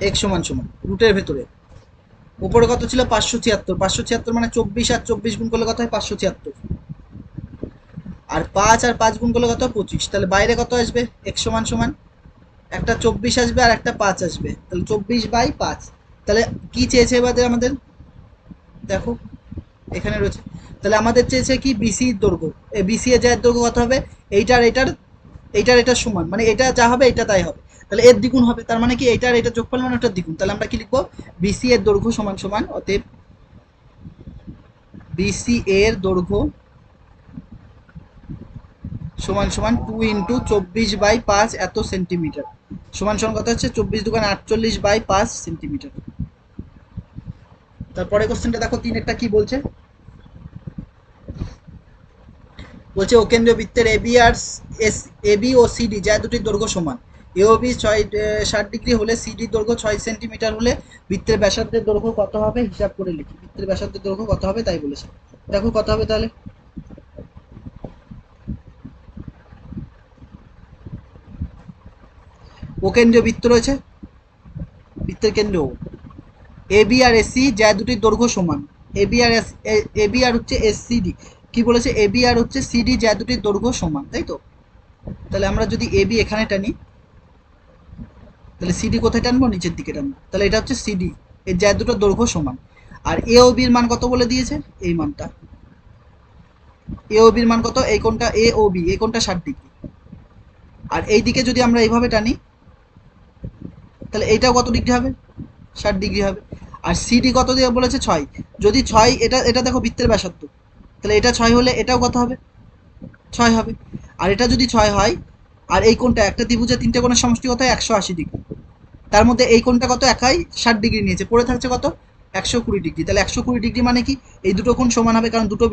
S1: এক্স সমান সমান রুটের ভেতরে উপরে কত ছিল? 576, 576 মানে 24 আর 24 গুণ করলে কত হয়? 576, আর 5 আর 5 গুণ করলে কত হয়? 25। তাহলে বাইরে কত আসবে? এক্স সমান সমান একটা 24 আসবে আর একটা 5 আসবে, তাহলে 24/5। তাহলে কি চেয়েছে এবারে আমাদের? দেখো এখানে রয়েছে। তাহলে আমাদের চেয়েছে কি? বিসি দৈর্ঘ্য, বিসি এর জায়ের দৈর্ঘ্য কত হবে? এইটার এটার, এইটার এটার সমান, মানে এটা যা হবে এটা তাই হবে। তাহলে এর দ্বিগুণ হবে, তার মানে কি এইটার এটা যোগফল মানে ওটার দ্বিগুণ। তাহলে আমরা কি লিখবো? বিসি এর দৈর্ঘ্য সমান সমান, অতএব বিসি এর দৈর্ঘ্য সমান সমান 2 × 24/5 এত সেন্টিমিটার, সমান সমান কত হচ্ছে? 24 দুগুণ 48/5 সেন্টিমিটার। তারপরে কোশ্চেনটা দেখো, 3 একটা কি বলছে? বলছে অকেন্দ্রীয় বৃত্তের এবি আর এস, এবি ও সিডি যা দুটির দৈর্ঘ্য সমান, এওবি 60 ডিগ্রি হলে সিডি দৈর্ঘ্য 6 সেন্টিমিটার হলে বৃত্তের ব্যাসার্ধের দৈর্ঘ্য কত হবে? হিসাব করে লিখি। বৃত্তের ব্যাসার্ধের দৈর্ঘ্য কত হবে তাই বলেছে। দেখো কত হবে তাহলে। ও কেন্দ্রীয় বৃত্ত রয়েছে, বৃত্তের কেন্দ্র ও। এবি আর এসি যা দুটির দৈর্ঘ্য সমান, এবি আর হচ্ছে এসসিডি, কি বলেছে এবি আর হচ্ছে সিডি যা দুটির দৈর্ঘ্য সমান, তাই তো। তাহলে আমরা যদি এবি এখানে টানি, তাহলে সিডি কোথায় টানবো, নিচের দিকে টানবো, তাহলে এটা হচ্ছে সিডি, এর যা দুটোর দৈর্ঘ্য সমান। আর এ ও বির মান কত বলে দিয়েছে, এই মানটা এ ও বির মান কত, এই কোণটা এ ও বি, এই কোণটা 60 ডিগ্রি। আর এই দিকে যদি আমরা এইভাবে টানি, তাহলে এইটাও কত ডিগ্রি হবে, 60 ডিগ্রি হবে। আর সিডি কত দিয়ে বলেছে 6, যদি 6, এটা এটা দেখো বৃত্তের ব্যাসার্ধ, তাহলে এটা 6 হলে এটাও কত হবে, 6 হবে। আর এটা যদি 6 হয়, আর এই কোণটা একটা ত্রিভুজের তিনটে কোণের সমষ্টি কত হয় 180 ডিগ্রি, তার মধ্যে এই কোণটা কত একাই 60 ডিগ্রি নিয়েছে, পড়ে থাকছে কত 120 ডিগ্রি। তাহলে 120 ডিগ্রি মানে কি, এই দুটো কোণ সমান হবে, কারণ দুটো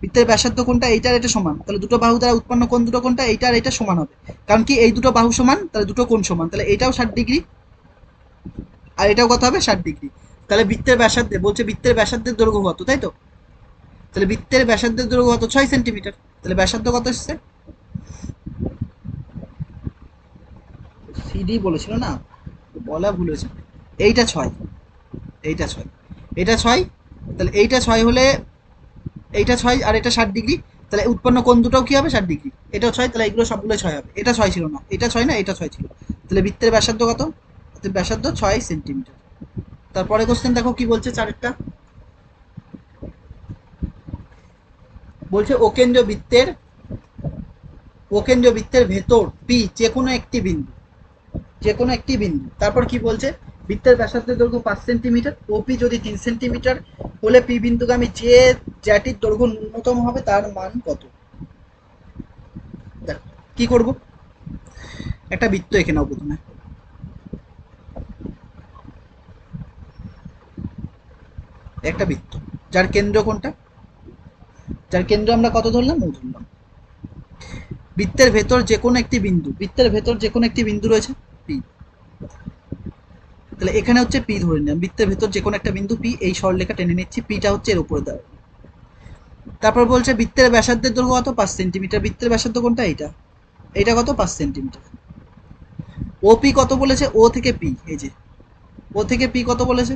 S1: বৃত্তের ব্যাসার্ধ কোণটা এইটার এটা সমান, তাহলে দুটো বাহু দ্বারা উৎপন্ন কোণ দুটো কোণটা এইটা আর এটা সমান হবে, কারণ কি এই দুটো বাহু সমান, তাহলে দুটো কোণ সমান, তাহলে এটাও 60 ডিগ্রি আর এটাও কত হবে 60 ডিগ্রি। তাহলে বৃত্তের ব্যাসার্ধে বলছে, বৃত্তের ব্যাসার্ধের দৈর্ঘ্য কত, তাই তো। তাহলে বৃত্তের ব্যাসার্ধের দৈর্ঘ্য কত, 6 সেন্টিমিটার। তাহলে ব্যাসার্ধ কত এসছে, সিডি বলেছিল না, বলা ভুল হয়েছে, এইটা 6, এইটা 6, এটা 6, তাহলে এইটা 6 হলে এইটা 6 আর এটা 60 ডিগ্রি, তাহলে উৎপন্ন কোণ দুটোও কি হবে 60 ডিগ্রি, এটাও 6, তাহলে এগুলো সবগুলো 6 হবে। এটা 6 ছিল না, এটা 6 না, এটা 6 ছিল। তাহলে বৃত্তের ব্যাসার্ধ কত, ব্যাসার্ধ 6 সেন্টিমিটার। তারপরে কোশ্চেন দেখো কি বলছে, চারেরটা বলছে ওকেন্দ্রীয় বৃত্তের ভেতর পি যে কোনো একটি বিন্দু, যে কোনো একটি বিন্দু, তারপর কি বলছে, বৃত্তের ব্যাসার্ধের দৈর্ঘ্য 5 সেন্টিমিটার, ওপি যদি 3 সেন্টিমিটার হলে পি বিন্দুগামী যে জ্যাটির দৈর্ঘ্য ন্যূনতম হবে তার মান কত। দেখো কি করব, একটা বৃত্ত এঁকে নাও প্রথমে, একটা বৃত্ত যার কেন্দ্র কোনটা, যার কেন্দ্র আমরা কত ধরলাম, ও ধরলাম। বৃত্তের ভেতর যে কোনো একটি বিন্দু, বৃত্তের ভেতর যে কোনো একটি বিন্দু রয়েছে পি, তাহলে এখানে হচ্ছে পি ধরে নিলাম, বৃত্তের ভেতর যে কোনো একটা বিন্দু পি, এই সরলরেখা টেনে নিচ্ছি, পিটা হচ্ছে এর উপরে দাঁড়াবে। তারপর বলছে বৃত্তের ব্যাসার্ধের দৈর্ঘ্য কত, 5 সেন্টিমিটার, বৃত্তের ব্যাসার্ধ কোনটা, এইটা, এইটা কত 5 সেন্টিমিটার। ওপি কত বলেছে, ও থেকে পি, এই যে ও থেকে পি কত বলেছে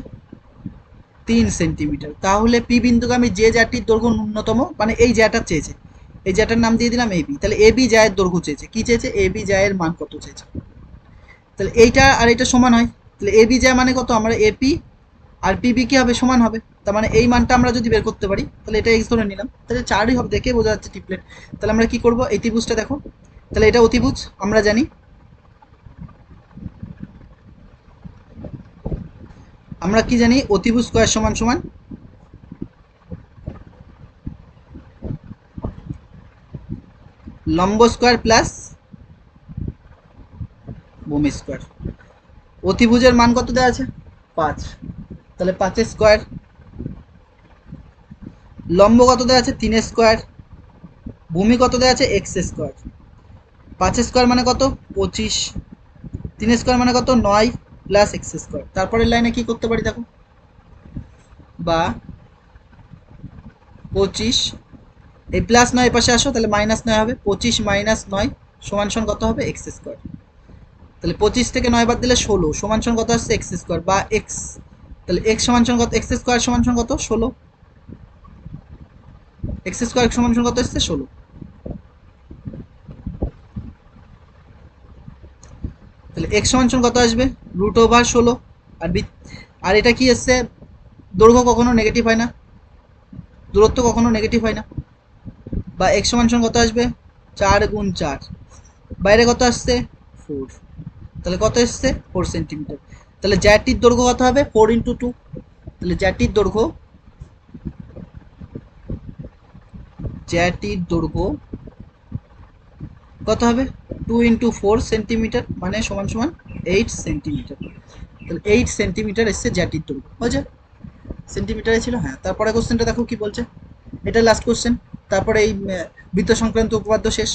S1: 3 সেন্টিমিটার, তাহলে পি বিন্দুগামী যে জ্যাটির দৈর্ঘ্য ন্যূনতম, মানে এই জ্যাটা চেয়েছে, এই জ্যাটার নাম দিয়ে দিলাম এবি, তাহলে এবি জ্যায়ের দৈর্ঘ্য চেয়েছে, কি চেয়েছে, এবি জ্যায়ের মান কত চেয়েছে। তাহলে এইটা আর এটা সমান হয়, তাহলে এবি জ্যা মানে কত, আমরা এপি আর পিবি কি হবে, সমান হবে, তার মানে এই মানটা আমরা যদি বের করতে পারি, তাহলে এটা এক্স ধরে নিলাম, তাহলে 4ই হবে, দেখে বোঝা যাচ্ছে টিপলেট। তাহলে আমরা কি করব, এই ত্রিভুজটা দেখো, তাহলে এটা অতিভুজ আমরা জানি, আমরা কি জানি, অতিভুজ স্কয়ার সমান সমান লম্ব স্কয়ার প্লাস ভূমি স্কয়ার। অতিভুজের মান কত দেওয়া আছে 5, তাহলে 5 স্কয়ার, লম্ব কত দেওয়া আছে 3 স্কয়ার, ভূমি কত দেওয়া আছে এক্স স্কয়ার। 5 স্কয়ার মানে কত 25, 3 স্কয়ার মানে কত 9 প্লাস এক্স স্কয়ার। তারপরের লাইনে কি করতে পারি দেখো, বা 25, এই প্লাস 9 পাশে আসো, তাহলে -9 হবে, 25 - 9 সমান সমান কত হবে এক্স স্কয়ার। তাহলে 25 থেকে 9 বাদ দিলে 16 সমান সমান কত আসছে এক্স স্কয়ার, বা এক্স, তাহলে এক্স সমান সমান কত, এক্স স্কয়ার সমান সমান কত 16, এক্স স্কয়ার সমান সমান কত আসছে 16। তাহলে এক্স সমান সমান কত আসবে √16। আর আর এটা কি আসছে, দৈর্ঘ্য কখনো নেগেটিভ হয় না, দূরত্ব কখনো নেগেটিভ হয় না, বা এক্স সমান সমান কত আসবে 4 × 4, বাইরে কত আসছে 4, তাহলে কত এসছে 4 সেন্টিমিটার। তাহলে জ্যাটির দৈর্ঘ্য কত হবে 4 × 2, তাহলে জ্যাটির দৈর্ঘ্য কত হবে 2 × 4 সেন্টিমিটার, মানে সমান সমান 8 সেন্টিমিটার। তাহলে 8 সেন্টিমিটার এসছে জ্যাটির দৈর্ঘ্য, হয়েছে, সেন্টিমিটারে ছিল। হ্যাঁ, তারপরে কোশ্চেনটা দেখো কি বলছে, এটা লাস্ট কোশ্চেন, তারপরে এই বৃত্ত সংক্রান্ত উপপাদ্য শেষ।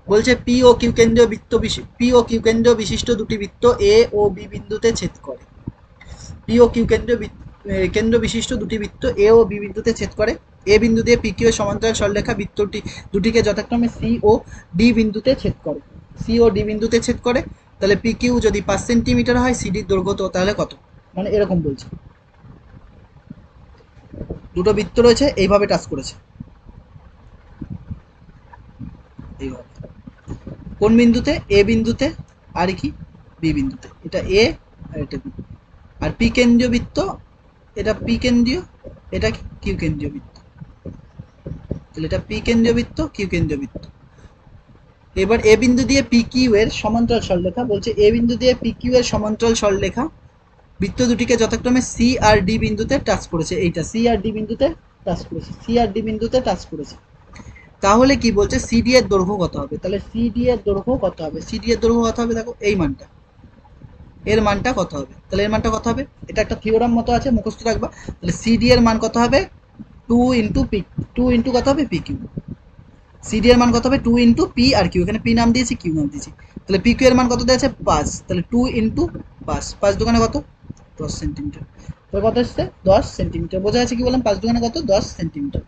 S1: বলছে পি ও কিউ কেন্দ্রীয় বিশিষ্ট দুটি বৃত্ত এ ও বি বিন্দুতে ছেদ করে, পি ও কিউ কেন্দ্র বিশিষ্ট দুটি বৃত্ত এ ও বি বিন্দুতে ছেদ করে, এ বিন্দু দিয়ে পি কিউ এর সমান্তরাল সরলরেখা দুটিকে যথাক্রমে সি ও ডি বিন্দুতে ছেদ করে, সি ও ডি বিন্দুতে ছেদ করে। তাহলে পি কিউ যদি 5 সেন্টিমিটার হয়, সিডির দৈর্ঘ্য তো তাহলে কত, মানে এরকম বলছে। দুটো বৃত্ত রয়েছে, এইভাবে টাচ করেছে, এইভাবে কোন বিন্দুতে, এ বিন্দুতে, আর কি বি বিন্দুতে, এটা এ আর এটা বি। আর পি কেন্দ্রীয় বৃত্ত, এটা পি কেন্দ্রীয়, এটা কিউ কেন্দ্রীয় বৃত্ত, তাহলে এটা পি কেন্দ্রীয় বৃত্ত, কিউ কেন্দ্রীয় বৃত্ত। এবার এ বিন্দু দিয়ে পি কিউ এর সমান্তরাল সরলরেখা, বলছে এ বিন্দু দিয়ে পি কিউ এর সমান্তরাল সরলরেখা বৃত্ত দুটিকে যথাক্রমে সি আর ডি বিন্দুতে টাচ করেছে, এইটা সি আর ডি বিন্দুতে টাচ করেছে, সি আর ডি বিন্দুতে টাচ করেছে। তাহলে কি বলছে, সিডি এর দৈর্ঘ্য কত হবে, তাহলে সিডি এর দৈর্ঘ্য কত হবে, সিডি এর দৈর্ঘ্য কত হবে, দেখো এই মানটা, এর মানটা কত হবে, তাহলে এর মানটা কত হবে, এটা একটা থিওরাম মতো আছে, মুখস্থ রাখবা। তাহলে সিডি এর মান কত হবে, 2 ইন্টু পি, 2 ইন্টু কত হবে, পি কিউ। সিডি এর মান কত হবে, 2 ইন্টু পি আর কিউ, এখানে পি নাম দিয়েছি, কিউ নাম দিয়েছি। তাহলে পি কিউ এর মান কত দিয়েছে, 5, তাহলে 2 ইন্টু 5, 5 দোকানে কত, 10 সেন্টিমিটার। তো কত আসছে, 10 সেন্টিমিটার। বোঝা যাচ্ছে কি বললাম, 5 দোকানে কত, 10 সেন্টিমিটার।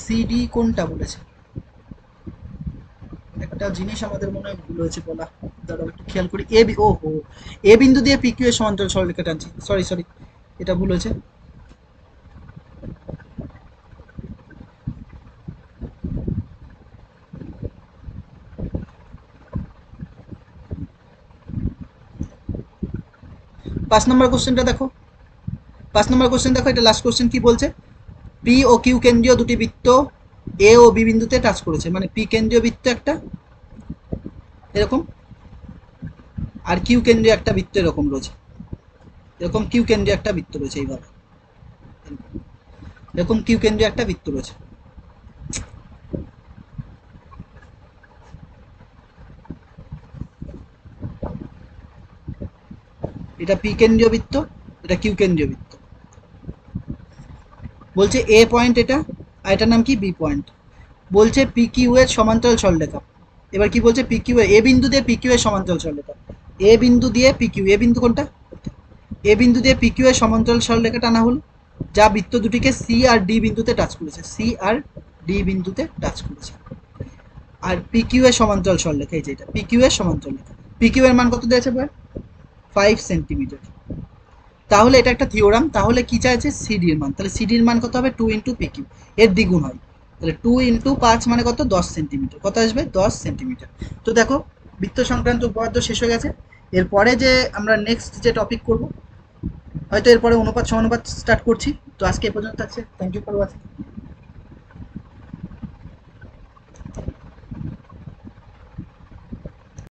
S1: সিডি কোনটা বলেছে, একটা জিনিস আমাদের মনে হয় ভুল হয়েছে বলা, দাঁড়াও একটু খেয়াল করি। এ বি, ও হো, এ বিন্দু দিয়ে পি কিউ এর সমান্তরাল সরলরেখা টানছি, সরি সরি, এটা ভুল হয়েছে। 5 নম্বর কোশ্চেনটা দেখো, 5 নম্বর কোশ্চেন দেখো, এটা লাস্ট কোশ্চেন। কি বলছে, পি ও কিউ কেন্দ্রীয় দুটি বৃত্ত এ ও বি বিন্দুতে টাচ করেছে, মানে পি কেন্দ্রীয় বৃত্ত একটা এরকম, আর কিউ কেন্দ্রীয় একটা বৃত্ত এরকম রয়েছে, এরকম কিউ কেন্দ্রীয় একটা বৃত্ত রয়েছে, এইভাবে এরকম কিউ কেন্দ্রীয় একটা বৃত্ত রয়েছে। এটা পি কেন্দ্রীয় বৃত্ত, এটা কিউ কেন্দ্রীয় বৃত্ত। বলছে এ পয়েন্ট এটা, আর এটার নাম কি, বি পয়েন্ট। বলছে পি কিউ এর সমান্তরাল সরলরেখা। এবার কি বলছে, পি কিউ এ বিন্দু দিয়ে পি কিউ এর সমান্তরাল সরলরেখা, এ বিন্দু দিয়ে পি কিউ, এ বিন্দু কোনটা, এ বিন্দু দিয়ে পি কিউ এর সমান্তরাল সরলরেখা টানা হলো, যা বৃত্ত দুটিকে সি আর ডি বিন্দুতে টাচ করেছে, সি আর ডি বিন্দুতে টাচ করেছে। আর পি কিউ এর সমান্তরাল সরলরেখা, এই যে এটা পি কিউ এর সমান্তরাল রেখা, পি কিউ এর মান কত দিয়েছে ভাই, 5 সেন্টিমিটার। তাহলে এটা একটা থিওরাম, তাহলে কি চাইছে, সিডির মান, তাহলে সিডির মান কত হবে, 2 ইন্টু পি কিউ, এর দ্বিগুণ হয়, তাহলে 2 ইন্টু 5 মানে কত, 10 সেন্টিমিটার, কত আসবে, 10 সেন্টিমিটার। তো দেখো বৃত্ত সংক্রান্ত উপপাদ্য শেষ হয়ে গেছে। এরপরে যে আমরা নেক্সট যে টপিক করব, হয়তো এরপরে অনুপাত সমানুপাত স্টার্ট করছি। তো আজকে এ পর্যন্ত থাকছে, থ্যাংক ইউ ফর ওয়াচিং।